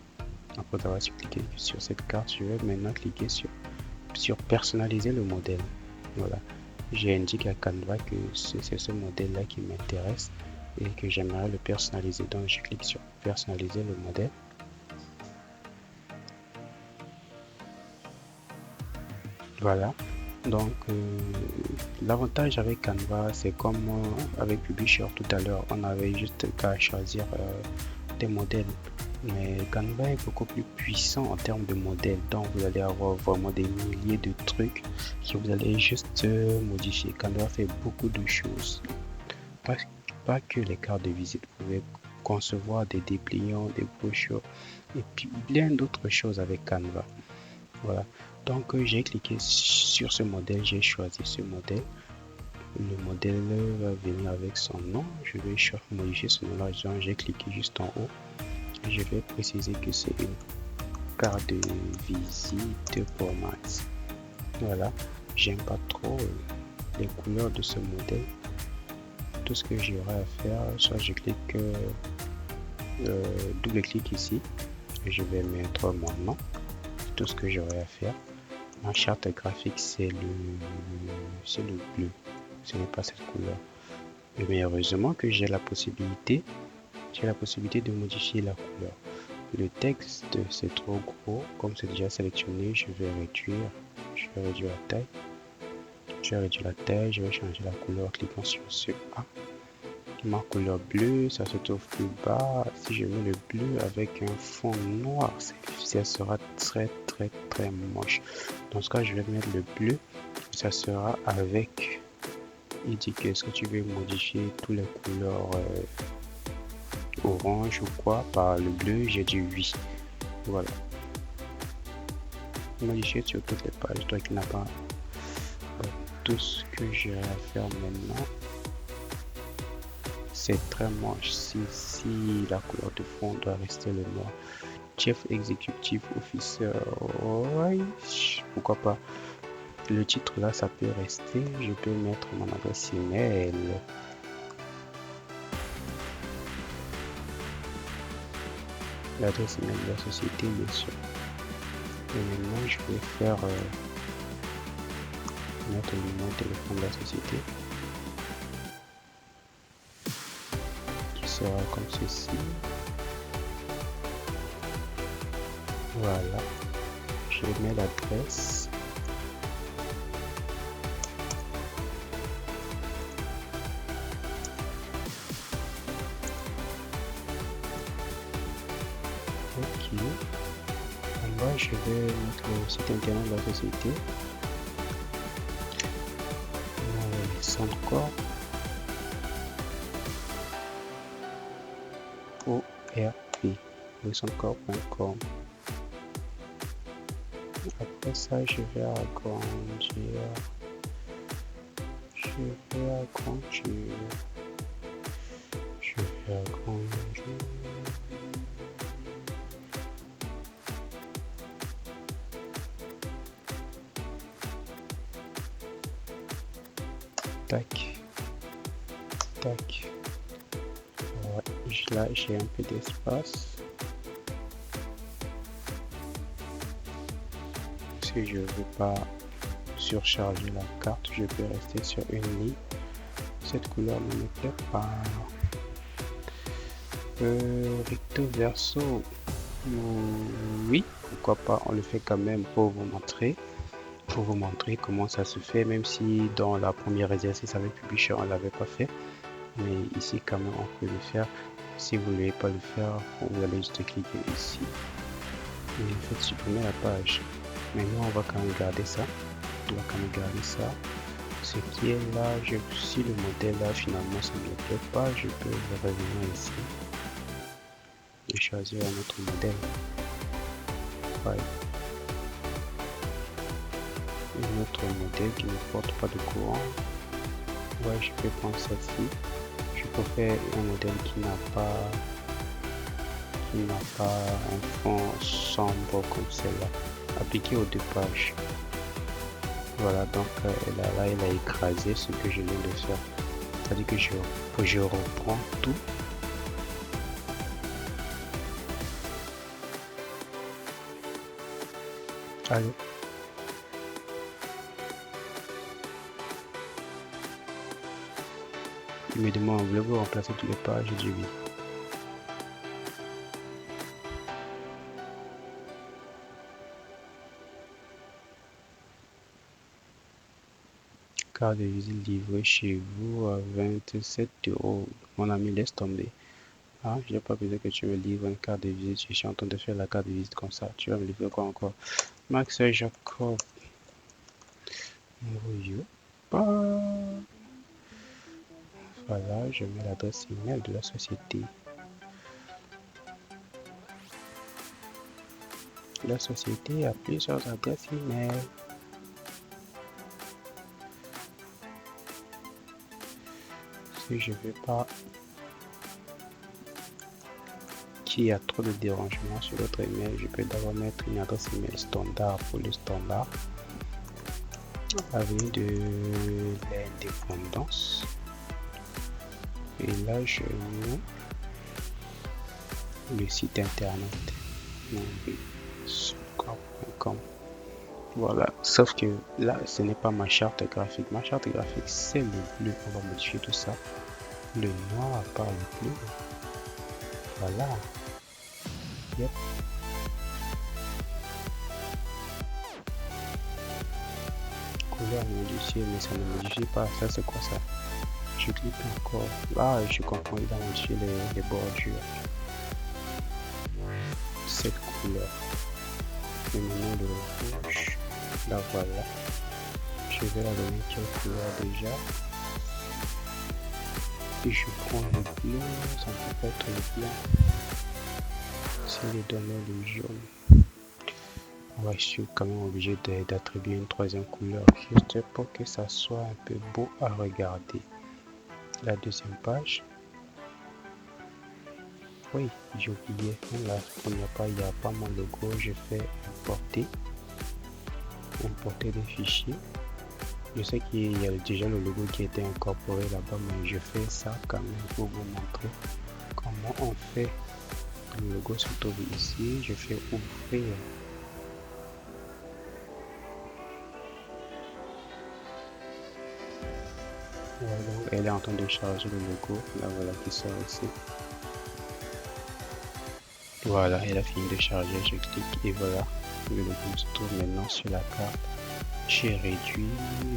après avoir cliqué sur cette carte, je vais maintenant cliquer sur personnaliser le modèle. Voilà. J'indique à Canva que c'est ce modèle-là qui m'intéresse et que j'aimerais le personnaliser. Donc, je clique sur personnaliser le modèle. Voilà. Donc, l'avantage avec Canva, c'est comme avec Publisher tout à l'heure, on avait juste qu'à choisir des modèles. Mais Canva est beaucoup plus puissant en termes de modèles. Donc, vous allez avoir vraiment des milliers de trucs que vous allez juste modifier. Canva fait beaucoup de choses. Pas que les cartes de visite. Vous pouvez concevoir des dépliants, des brochures et puis plein d'autres choses avec Canva. Voilà. Donc, j'ai cliqué sur ce modèle, j'ai choisi ce modèle. Le modèle va venir avec son nom. Je vais modifier ce nom-là. J'ai cliqué juste en haut. Je vais préciser que c'est une carte de visite pour Max. Voilà. J'aime pas trop les couleurs de ce modèle. Tout ce que j'aurai à faire, soit je clique, double-clic ici. Je vais mettre mon nom. Tout ce que j'aurai à faire. Ma charte graphique, c'est le bleu. Ce n'est pas cette couleur. Mais heureusement que j'ai la possibilité de modifier la couleur. Le texte, c'est trop gros. Comme c'est déjà sélectionné, je vais réduire la taille. Je vais réduire la taille, je vais changer la couleur en cliquant sur ce A. Ma couleur bleue, ça se trouve plus bas. Si je mets le bleu avec un fond noir, ça sera très moche. Dans ce cas, je vais mettre le bleu. Ça sera avec. Il dit que est-ce que tu veux modifier toutes les couleurs orange ou quoi par le bleu. J'ai dit oui. Voilà. Modifier sur toutes les pages. Toi qui n'as pas tout ce que j'ai à faire maintenant. C'est très moche. Si la couleur de fond doit rester le noir. Chef exécutif officer, ouais, pourquoi pas. Le titre là, ça peut rester. Je peux mettre mon adresse email. L'adresse email de la société, bien sûr. Et maintenant, je vais faire mettre le numéro de téléphone de la société. Qui sera comme ceci. Voilà. Je mets l'adresse. Ok. Moi, je vais mettre le site internet de la société. Soundcorp. ORP. Soundcorp.com. Après ça, je vais agrandir. Tac. Ouais, là, j'ai un peu d'espace. Si je ne veux pas surcharger la carte, je peux rester sur une ligne. Cette couleur ne me plaît pas. Recto verso, oui, pourquoi pas, on le fait quand même pour vous montrer comment ça se fait, même si dans la première exercice avec Publisher on l'avait pas fait, mais ici quand même on peut le faire. Si vous ne voulez pas le faire, vous allez juste cliquer ici et faites supprimer la page. Maintenant on va quand même garder ça, ce qui est là. Si le modèle là finalement ça ne me plaît pas, je peux revenir ici et choisir un autre modèle. Ouais. Un autre modèle qui ne porte pas de courant. Ouais, je peux prendre celle-ci. Je peux faire un modèle qui n'a pas un fond sombre comme celle-là. Appliqué aux deux pages. Voilà, donc là, elle a écrasé ce que je viens de faire. C'est-à-dire que je reprends tout. Allô? Il me demande, voulez-vous remplacer toutes les pages? Je dis oui. Carte de visite livrée chez vous à 27 €. Mon ami, laisse tomber. Ah, je n'ai pas besoin que tu me livres une carte de visite. Je suis en train de faire la carte de visite comme ça. Tu vas me livrer quoi encore? Max Jacob. Voilà, je mets l'adresse email de la société. La société a plusieurs adresses email. Si je veux pas qu'il y a trop de dérangements sur votre email, je peux d'abord mettre une adresse email standard pour le standard. Avenue de l'Indépendance. Et là, je mets le site internet monbit.com. Voilà, sauf que là, ce n'est pas ma charte graphique. Ma charte graphique, c'est le bleu. On va modifier tout ça. Le noir par le bleu. Voilà. Yep. Couleur modifiée, mais ça ne modifie pas. Ça, c'est quoi ça? Je clique encore. Là, je comprends, il va modifier les bordures. Cette couleur. Et maintenant le rouge. Là, voilà. Je vais la donner quelle couleur déjà. Et je prends le bleu. Ça peut pas être le blanc. C'est les donner le jaune. Ouais, je suis quand même obligé d'attribuer une troisième couleur, juste pour que ça soit un peu beau à regarder. La deuxième page. Oui, j'ai oublié. La première page, il n'y a pas mon logo. Je fais importer des fichiers. Je sais qu'il y a déjà le logo qui a été incorporé là-bas, mais je fais ça quand même pour vous montrer comment on fait. Le logo se trouve ici. Je fais ouvrir. Voilà, donc elle est en train de charger le logo. Là, voilà qui sort ici. Voilà, elle a fini de charger. Je clique et voilà. Le logo se trouve maintenant sur la carte. J'ai réduit.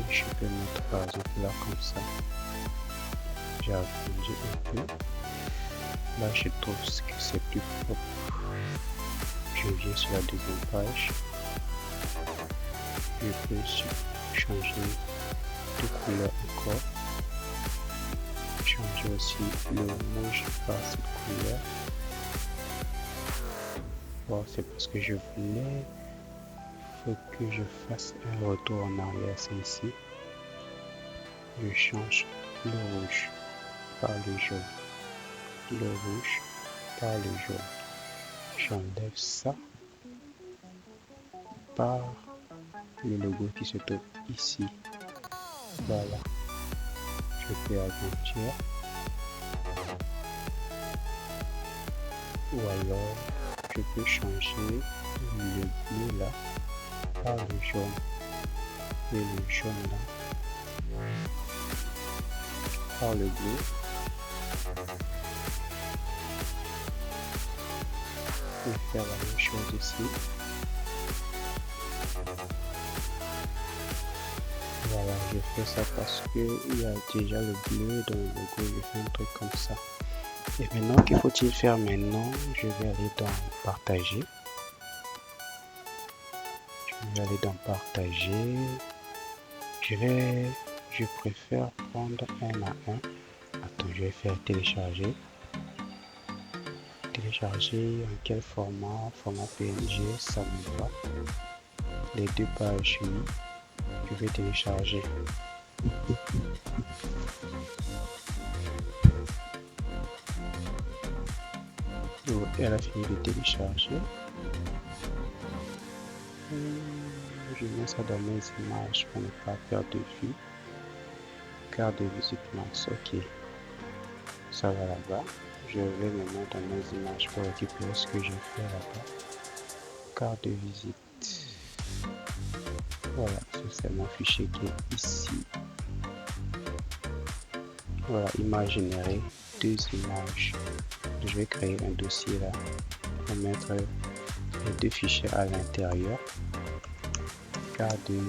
Je peux mettre par exemple là comme ça. J'ai agrandi un peu. Là, je trouve que c'est plus propre. Je viens sur la deuxième page. Je peux changer de couleur encore. Changer aussi le rouge par cette couleur. Bon, c'est parce que je voulais. Il faut que je fasse un retour en arrière. C'est ici. Je change le rouge par le jaune. Le rouge par le jaune. J'enlève ça par le logo qui se trouve ici. Voilà. Je peux agrandir. Ou alors je peux changer le bleu là par le jaune et le jaune là par le bleu Je vais faire la même chose ici. Voilà, je fais ça parce que il y a déjà le bleu dans le logo. Je fais un truc comme ça. Et maintenant, qu'il faut-il faire maintenant? Je vais aller dans partager. Je vais aller dans partager. Je préfère prendre un à un. Attends, je vais faire télécharger. Télécharger en quel format? Format PNG, ça me va. Les deux pages, oui. Je vais télécharger. Elle a fini de télécharger. Je mets ça dans mes images pour ne pas perdre de vue. Carte de visite max, ok. Ça va là-bas. Je vais maintenant dans mes images pour récupérer ce que j'ai fait là-bas. Carte de visite. Voilà, c'est mon fichier qui est ici. Voilà, image générée, 2 images. Je vais créer un dossier là pour mettre les 2 fichiers à l'intérieur. Carte de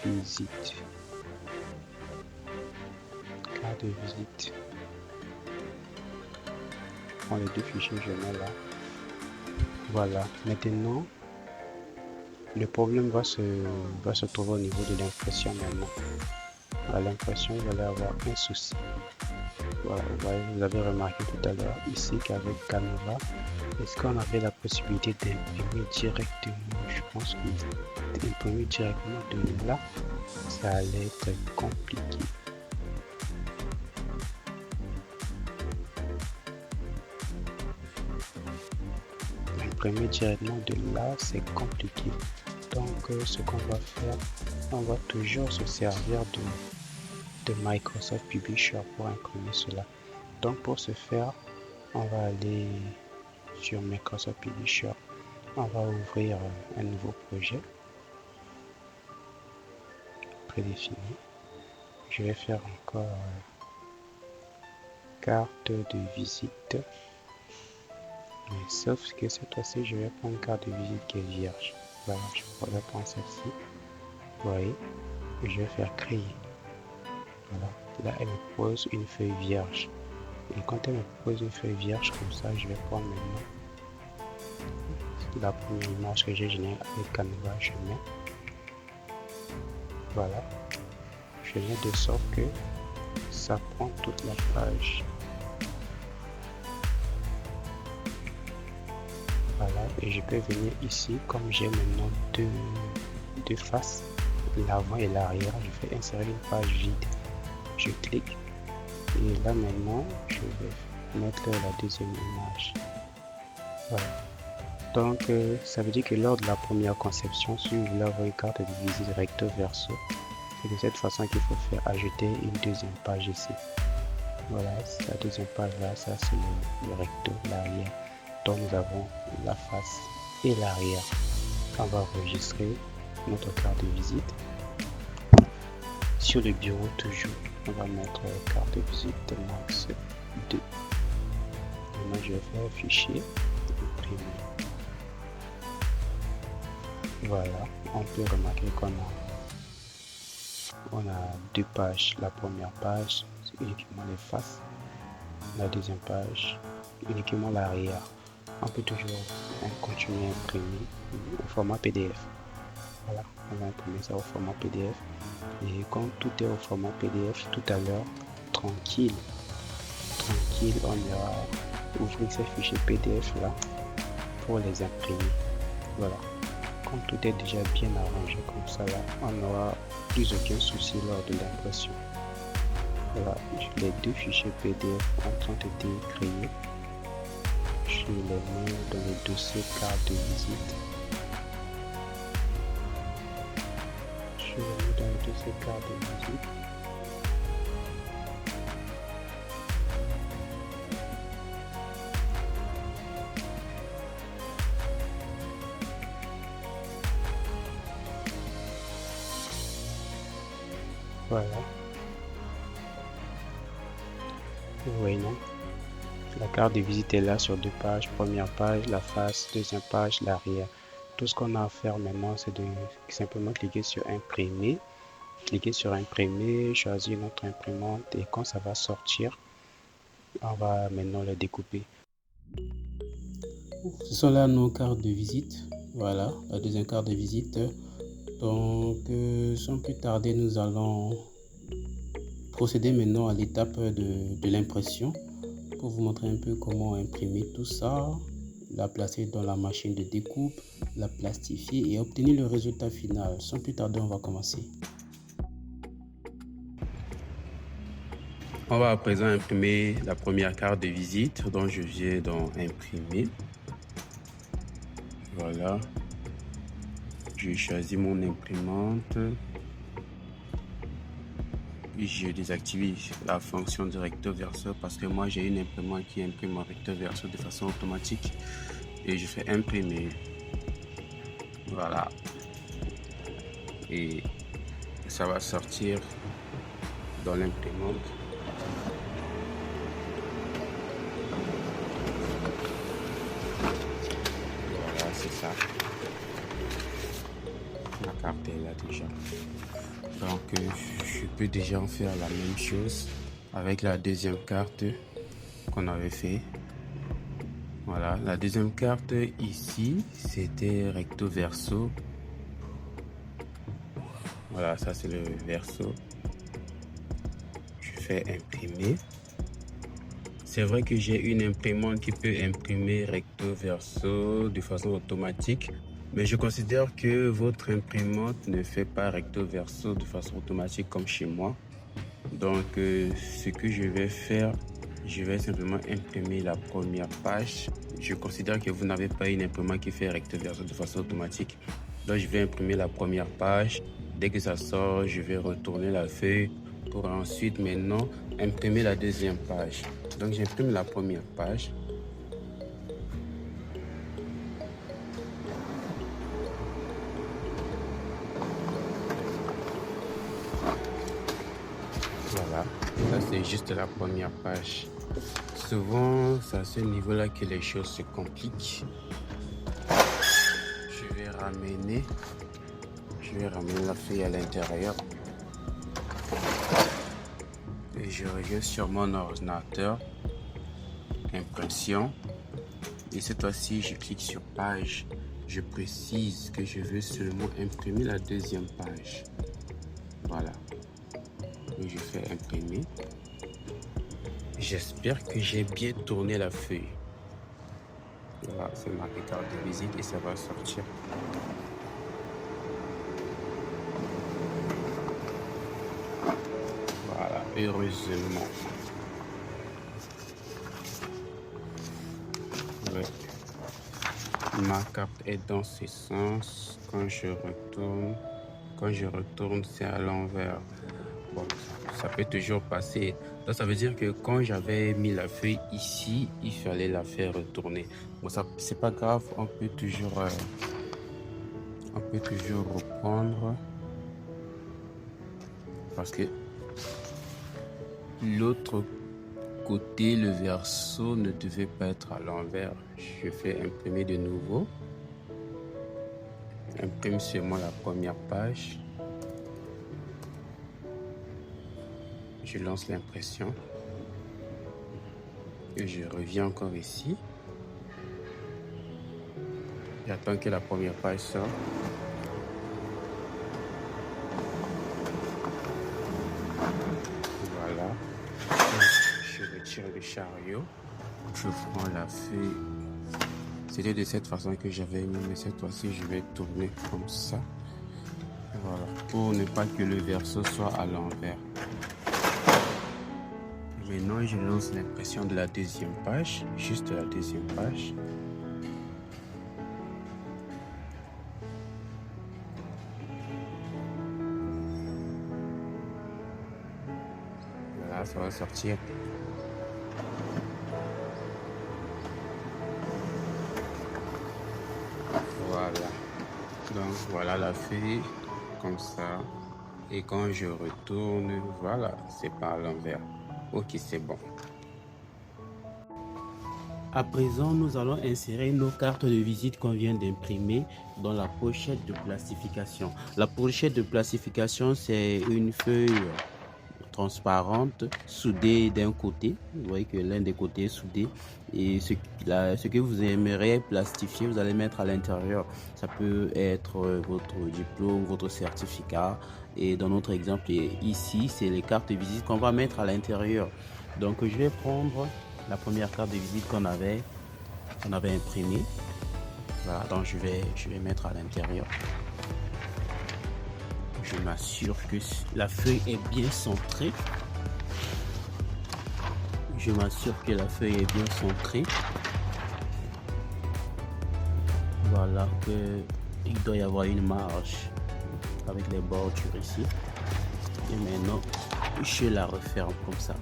visite. Carte de visite. Je prends les 2 fichiers, je mets là. Voilà, maintenant le problème va se trouver au niveau de l'impression maintenant. À l'impression, vous allez avoir un souci. Voilà, vous avez remarqué tout à l'heure ici qu'avec Canva, est-ce qu'on avait la possibilité d'imprimer directement? Je pense que d'imprimer directement de là, ça allait être compliqué. Imprimer directement de là, c'est compliqué. Donc, ce qu'on va faire, on va toujours se servir de Microsoft Publisher pour imprimer cela. Donc, pour ce faire, on va aller sur Microsoft Publisher. On va ouvrir un nouveau projet prédéfini. Je vais faire encore carte de visite. Mais sauf que cette fois-ci, je vais prendre une carte de visite qui est vierge. Voilà, je vais prendre celle-ci. Vous voyez, et je vais faire créer. Voilà, là elle me pose une feuille vierge. Et quand elle me pose une feuille vierge comme ça, je vais prendre maintenant la première image que j'ai générée avec Canva, je mets. Voilà, je mets de sorte que ça prend toute la page. Voilà, et je peux venir ici, comme j'ai maintenant deux faces, l'avant et l'arrière, je vais insérer une page vide. Je clique et là maintenant je vais mettre la deuxième image. Voilà. Donc ça veut dire que lors de la première conception, si vous voulez avoir une carte de visite recto verso, c'est de cette façon qu'il faut faire ajouter une deuxième page ici. Voilà, la deuxième page là, ça c'est le recto, l'arrière. Donc nous avons la face et l'arrière. On va enregistrer notre carte de visite. Sur le bureau toujours, on va mettre carte de visite max 2. Maintenant je vais faire fichier, imprimer. Voilà, on peut remarquer qu'on a 2 pages. La première page, c'est uniquement les faces. La deuxième page, uniquement l'arrière. On peut toujours continuer à imprimer au format PDF. Voilà, on va imprimer ça au format PDF. Et quand tout est au format PDF, tout à l'heure, tranquille, on ira ouvrir ces fichiers PDF là pour les imprimer. Voilà, quand tout est déjà bien arrangé comme ça là, on n'aura plus aucun souci lors de l'impression. Voilà, les 2 fichiers PDF ont été créés. Je les mets dans le dossier carte de visite. Je les mets dans le dossier carte de visite. Voilà. Vous voyez, non? La carte de visite est là sur deux pages. Première page, la face, deuxième page, l'arrière. Tout ce qu'on a à faire maintenant, c'est de simplement cliquer sur imprimer. Cliquer sur imprimer, choisir notre imprimante et quand ça va sortir, on va maintenant le découper. Ce sont là nos cartes de visite. Voilà, la deuxième carte de visite. Donc, sans plus tarder, nous allons procéder maintenant à l'étape de l'impression pour vous montrer un peu comment imprimer tout ça, la placer dans la machine de découpe, la plastifier et obtenir le résultat final. Sans plus tarder, on va commencer. On va à présent imprimer la première carte de visite dont je viens d'imprimer. Voilà. Je choisis mon imprimante. Puis je désactive la fonction de recto verso parce que moi j'ai une imprimante qui imprime en recto verso de façon automatique. Et je fais imprimer. Voilà. Et ça va sortir dans l'imprimante. Voilà, c'est ça. La carte est là déjà. Donc je peux déjà en faire la même chose avec la deuxième carte qu'on avait fait. Voilà, la deuxième carte ici, c'était recto verso. Voilà, ça c'est le verso. Je fais imprimer. C'est vrai que j'ai une imprimante qui peut imprimer recto verso de façon automatique. Mais je considère que votre imprimante ne fait pas recto verso de façon automatique comme chez moi. Donc, ce que je vais faire, je vais simplement imprimer la première page. Je considère que vous n'avez pas une imprimante qui fait recto verso de façon automatique. Donc, je vais imprimer la première page. Dès que ça sort, je vais retourner la feuille pour ensuite maintenant imprimer la deuxième page. Donc, j'imprime la première page. Voilà, ça c'est juste la première page. Souvent, c'est à ce niveau-là que les choses se compliquent. Je vais ramener la feuille à l'intérieur. Et je reviens sur mon ordinateur, impression. Et cette fois-ci, je clique sur page. Je précise que je veux seulement imprimer la deuxième page. Voilà. Et je fais imprimer. J'espère que j'ai bien tourné la feuille. Voilà, c'est marqué carte de visite et ça va sortir. Voilà, heureusement. Ouais. Ma carte est dans ce sens. Quand je retourne, c'est à l'envers. Bon, ça peut toujours passer. Donc ça veut dire que quand j'avais mis la feuille ici, il fallait la faire retourner. Bon, ça c'est pas grave, on peut toujours reprendre parce que l'autre côté, le verso ne devait pas être à l'envers. Je fais imprimer de nouveau. Imprime seulement la première page. Je lance l'impression. Et je reviens encore ici. J'attends que la première page sorte. Voilà. Je retire le chariot. Je prends la feuille. C'était de cette façon que j'avais mis, mais cette fois-ci, je vais tourner comme ça. Voilà. Pour ne pas que le verso soit à l'envers. Maintenant, je lance l'impression de la deuxième page, juste la deuxième page. Voilà, ça va sortir. Voilà. Donc, voilà la feuille, comme ça. Et quand je retourne, voilà, c'est pas à l'envers. Ok, c'est bon. À présent, nous allons insérer nos cartes de visite qu'on vient d'imprimer dans la pochette de plastification. La pochette de plastification, c'est une feuille transparente, soudée d'un côté. Vous voyez que l'un des côtés est soudé. Et ce que vous aimeriez plastifier, vous allez mettre à l'intérieur. Ça peut être votre diplôme, votre certificat. Et dans notre exemple ici, c'est les cartes de visite qu'on va mettre à l'intérieur. Donc, je vais prendre la première carte de visite qu'on avait imprimée. Voilà, donc je vais mettre à l'intérieur. Je m'assure que la feuille est bien centrée. Je m'assure que la feuille est bien centrée. Voilà, il doit y avoir une marge avec les bordures ici. Et maintenant, je la referme comme ça.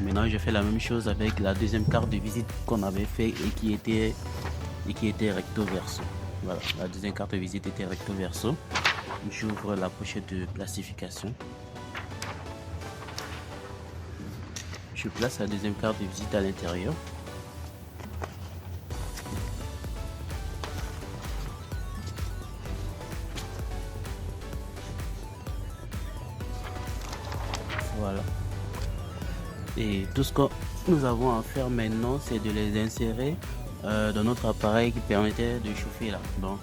Maintenant, je fais la même chose avec la deuxième carte de visite qu'on avait fait et qui était recto verso. Voilà, la deuxième carte de visite était recto verso. J'ouvre la pochette de plastification. Je place la deuxième carte de visite à l'intérieur. Voilà. Et tout ce que nous avons à faire maintenant, c'est de les insérer dans notre appareil qui permettait de chauffer là. Donc,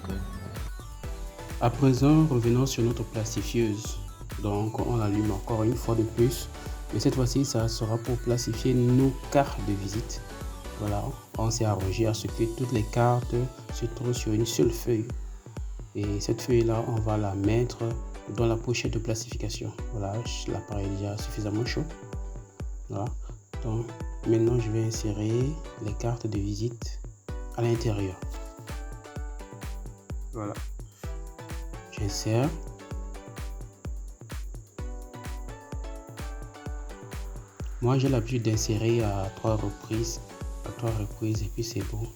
à présent, revenons sur notre plastifieuse. Donc, on l'allume encore une fois de plus. Mais cette fois-ci, ça sera pour plastifier nos cartes de visite. Voilà, on s'est arrangé à ce que toutes les cartes se trouvent sur une seule feuille. Et cette feuille-là, on va la mettre dans la pochette de plastification. Voilà, l'appareil est déjà suffisamment chaud. Voilà, donc maintenant je vais insérer les cartes de visite à l'intérieur. Voilà, j'insère. Moi j'ai l'habitude d'insérer à 3 reprises. Et puis c'est bon.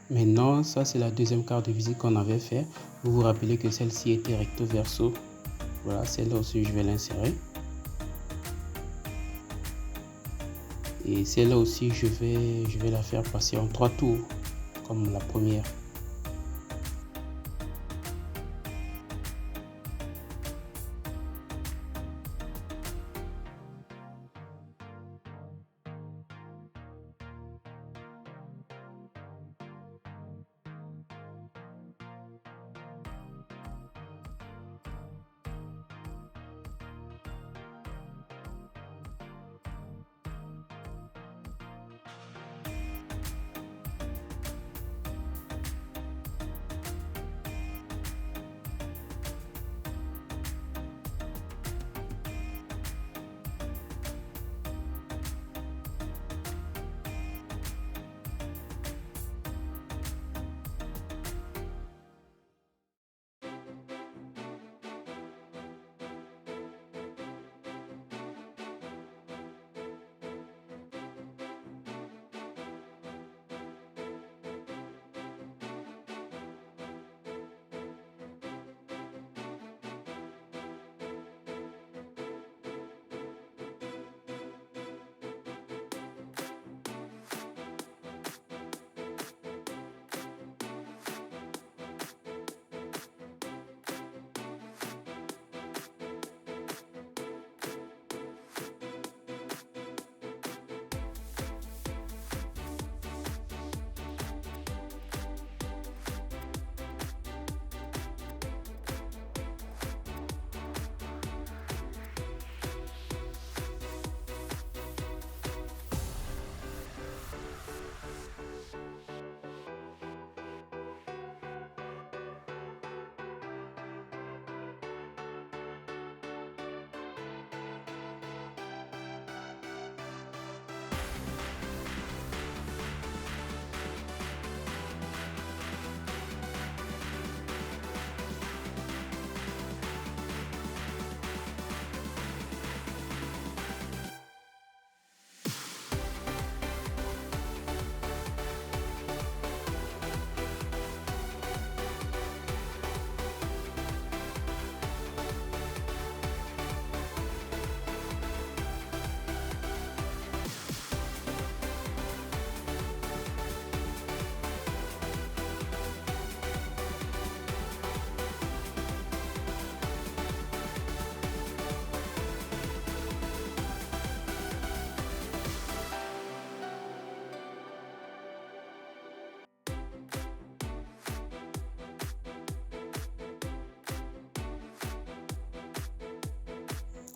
Maintenant, ça c'est la deuxième carte de visite qu'on avait fait. Vous vous rappelez que celle-ci était recto verso. Voilà, celle-là aussi je vais l'insérer. Et celle-là aussi je vais la faire passer en 3 tours, comme la première.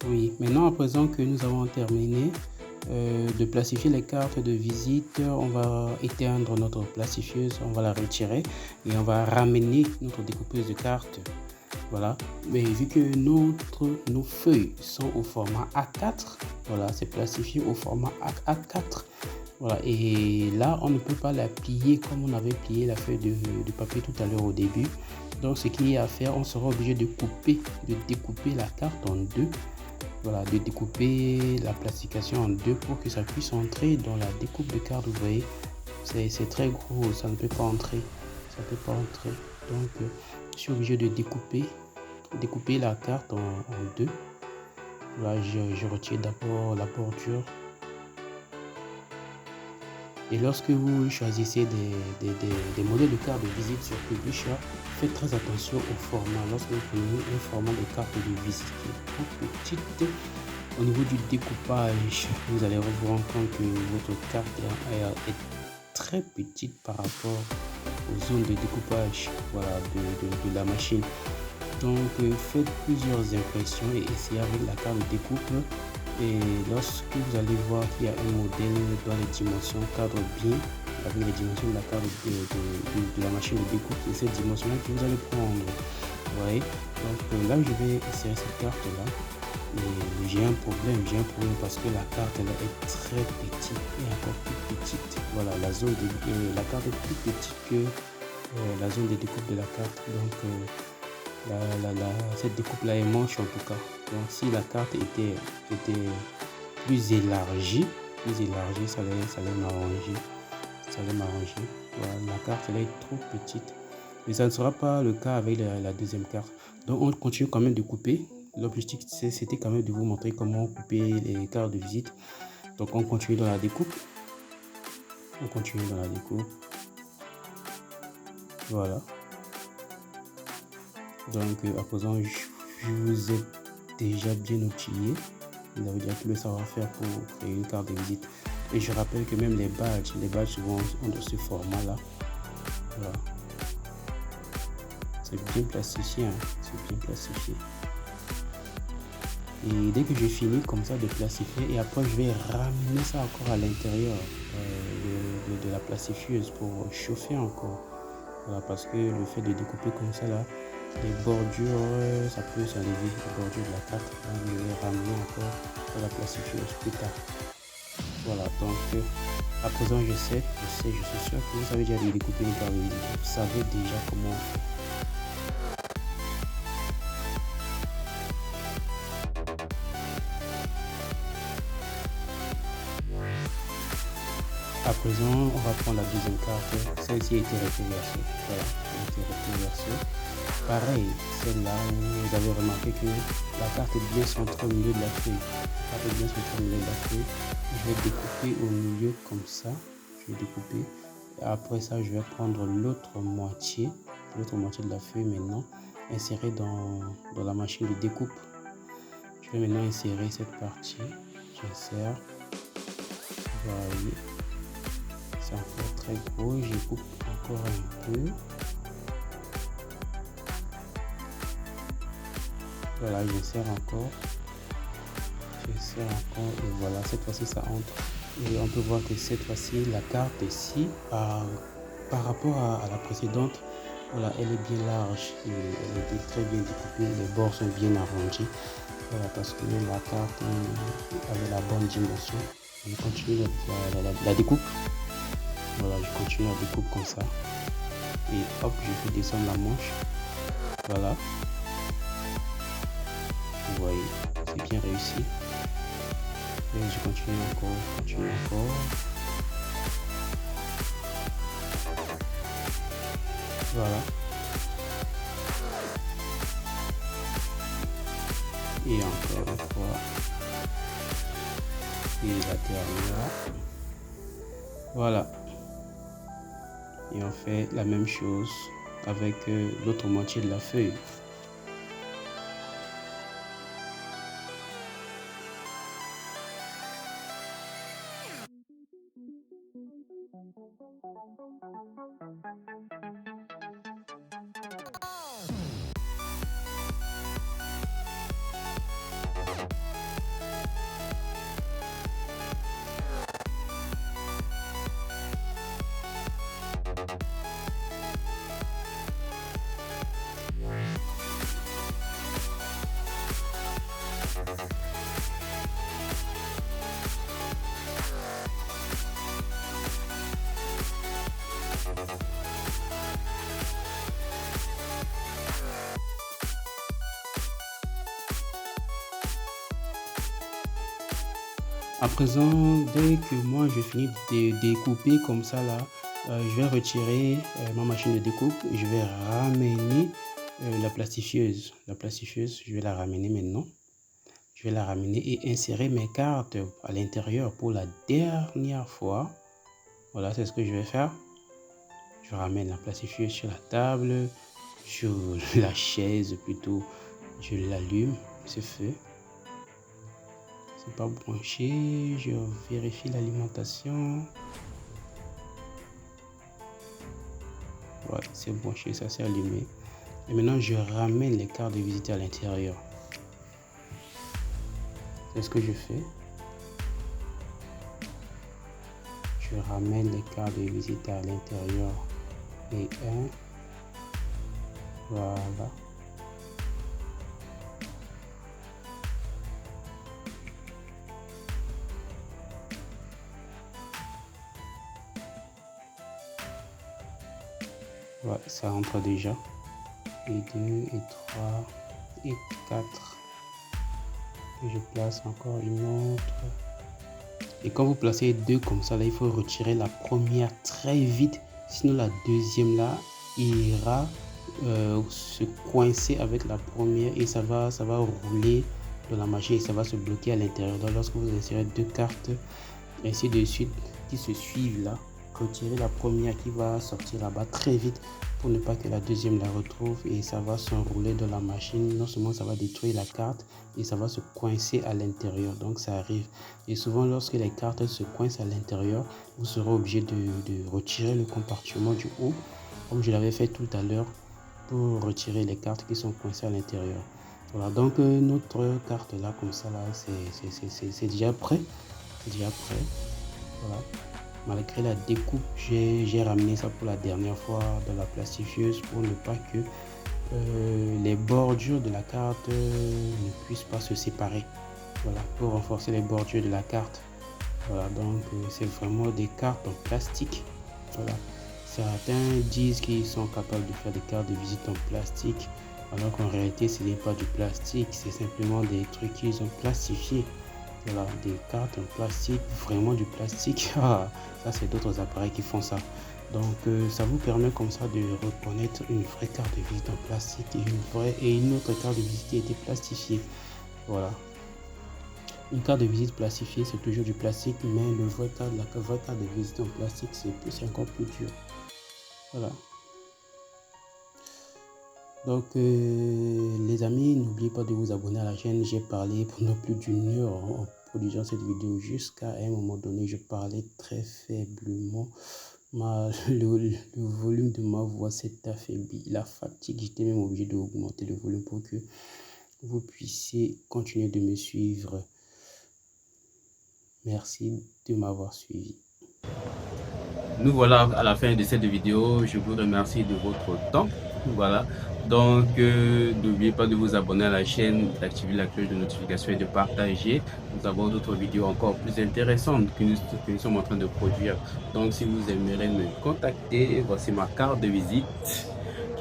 Oui, maintenant à présent que nous avons terminé de plastifier les cartes de visite, on va éteindre notre plastifieuse, on va la retirer et on va ramener notre découpeuse de cartes. Voilà, mais vu que nos feuilles sont au format A4, voilà, c'est plastifié au format A4. Voilà, et là, on ne peut pas la plier comme on avait plié la feuille de papier tout à l'heure au début. Donc, ce qu'il y a à faire, on sera obligé de découper la carte en deux. Voilà, de découper la plastification en deux pour que ça puisse entrer dans la découpe de carte. Vous voyez, c'est très gros, ça ne peut pas entrer. Ça peut pas entrer. Donc, je suis obligé de découper la carte en deux. Là, je retire d'abord la bordure. Et lorsque vous choisissez des modèles de cartes de visite sur Publisher, faites très attention au format. Lorsque vous prenez un format de carte de visite qui est trop petite, au niveau du découpage, vous allez vous rendre compte que votre carte est très petite par rapport aux zones de découpage, voilà, de la machine. Donc faites plusieurs impressions et essayez avec la carte de découpe. Et lorsque vous allez voir qu'il y a un modèle dont les dimensions cadrent bien avec les dimensions de la carte de la machine de découpe, c'est cette dimension que vous allez prendre. Vous voyez, donc là je vais insérer cette carte là. Et j'ai un problème parce que la carte elle est très petite et encore plus petite. Voilà, la carte est plus petite que la zone de découpe de la carte. Donc cette découpe là est moche en tout cas. Donc si la carte était plus élargie, ça allait m'arranger. Voilà, la carte elle est trop petite. Mais ça ne sera pas le cas avec la deuxième carte. Donc on continue quand même de couper. L'objectif c'était quand même de vous montrer comment couper les cartes de visite. Donc on continue dans la découpe. Voilà. Donc à présent je vous ai déjà bien outillé. Vous avez déjà tout le savoir-faire pour créer une carte de visite. Et je rappelle que même les badges souvent ont de ce format là. Voilà. C'est bien plastifié, hein. C'est bien plastifié. Et dès que j'ai fini comme ça de plastifier, et après je vais ramener ça encore à l'intérieur de la plastifieuse pour chauffer encore. Voilà, parce que le fait de découper comme ça là, les bordures, ça peut s'enlever, les bordures de la carte. Donc je vais ramener encore à la plastifieuse plus tard. Voilà, donc à présent je suis sûr que vous savez déjà découper une carte de visite. Vous savez déjà comment on fait. À présent, on va prendre la deuxième carte. Celle-ci a été rétroversée. Voilà, elle a été rétroversée. Pareil, celle-là, vous avez remarqué que la carte est bien centrée au milieu de la feuille. La carte est bien centrée au milieu de la feuille. Je vais découper au milieu comme ça. Je vais découper. Et après ça, je vais prendre l'autre moitié de la feuille maintenant, insérer dans la machine de découpe. Je vais maintenant insérer cette partie. J'insère. Voilà. C'est encore très gros, je coupe encore un peu. Voilà, j'insère encore et voilà, cette fois-ci ça entre. Et on peut voir que cette fois-ci la carte ici par rapport à la précédente, voilà, elle est bien large et elle était très bien découpée, les bords sont bien arrangés. Voilà, parce que la carte avait la bonne dimension. On continue la découpe. Voilà, je continue la découpe comme ça. Et hop, je fais descendre la manche. Voilà. Vous voyez, c'est bien réussi. Et je continue encore. Voilà. Et encore une fois. Et la dernière. Voilà. Et on fait la même chose avec l'autre moitié de la feuille. À présent, dès que moi je finis de découper comme ça là, je vais retirer ma machine de découpe. Je vais ramener la plastifieuse. La plastifieuse, je vais la ramener maintenant. Je vais la ramener et insérer mes cartes à l'intérieur pour la dernière fois. Voilà, c'est ce que je vais faire. Je ramène la plastifieuse sur la table, sur la chaise plutôt. Je l'allume, ce feu. C'est pas branché. Je vérifie l'alimentation. Voilà, c'est branché, ça c'est allumé. Et maintenant, je ramène les cartes de visite à l'intérieur. C'est ce que je fais. Je ramène les cartes de visite à l'intérieur. Et un. Voilà. Voilà, ça entre déjà. Et 2, et 3, et 4. Et je place encore une autre. Et quand vous placez deux comme ça, là, il faut retirer la première très vite. Sinon, la deuxième, là, ira se coincer avec la première et ça va rouler dans la machine et ça va se bloquer à l'intérieur. Donc, lorsque vous insérez deux cartes, ainsi de suite, qui se suivent là, retirez la première qui va sortir là-bas très vite pour ne pas que la deuxième la retrouve et ça va s'enrouler dans la machine. Non seulement ça va détruire la carte et ça va se coincer à l'intérieur. Donc ça arrive. Et souvent lorsque les cartes se coincent à l'intérieur, vous serez obligé de retirer le compartiment du haut comme je l'avais fait tout à l'heure pour retirer les cartes qui sont coincées à l'intérieur. Voilà, donc notre carte là comme ça là, c'est déjà prêt. C'est déjà prêt. Voilà. Malgré la découpe, j'ai ramené ça pour la dernière fois dans la plastifieuse pour ne pas que les bordures de la carte ne puissent pas se séparer. Voilà, pour renforcer les bordures de la carte. Voilà, donc c'est vraiment des cartes en plastique. Voilà, certains disent qu'ils sont capables de faire des cartes de visite en plastique, alors qu'en réalité ce n'est pas du plastique, c'est simplement des trucs qu'ils ont plastifiés. Voilà, des cartes en plastique, vraiment du plastique. Ah, ça c'est d'autres appareils qui font ça. Donc ça vous permet comme ça de reconnaître une vraie carte de visite en plastique et une autre carte de visite qui a été plastifiée. Voilà. Une carte de visite plastifiée, c'est toujours du plastique, mais la vraie carte de visite en plastique, c'est encore plus dur. Voilà. Donc les amis, n'oubliez pas de vous abonner à la chaîne. J'ai parlé pendant plus d'une heure en produisant cette vidéo. Jusqu'à un moment donné, je parlais très faiblement. Le volume de ma voix s'est affaibli. La fatigue, j'étais même obligé d'augmenter le volume pour que vous puissiez continuer de me suivre. Merci de m'avoir suivi. Nous voilà à la fin de cette vidéo. Je vous remercie de votre temps. Voilà. Donc, n'oubliez pas de vous abonner à la chaîne, d'activer la cloche de notification et de partager. Nous avons d'autres vidéos encore plus intéressantes que nous sommes en train de produire. Donc, si vous aimeriez me contacter, voici ma carte de visite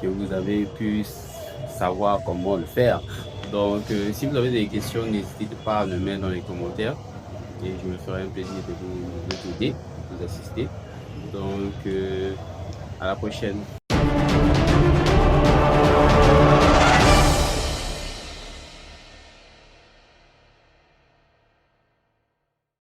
que vous avez pu savoir comment le faire. Donc, si vous avez des questions, n'hésitez pas à le mettre dans les commentaires et je me ferai un plaisir de vous aider, de vous assister. Donc, à la prochaine.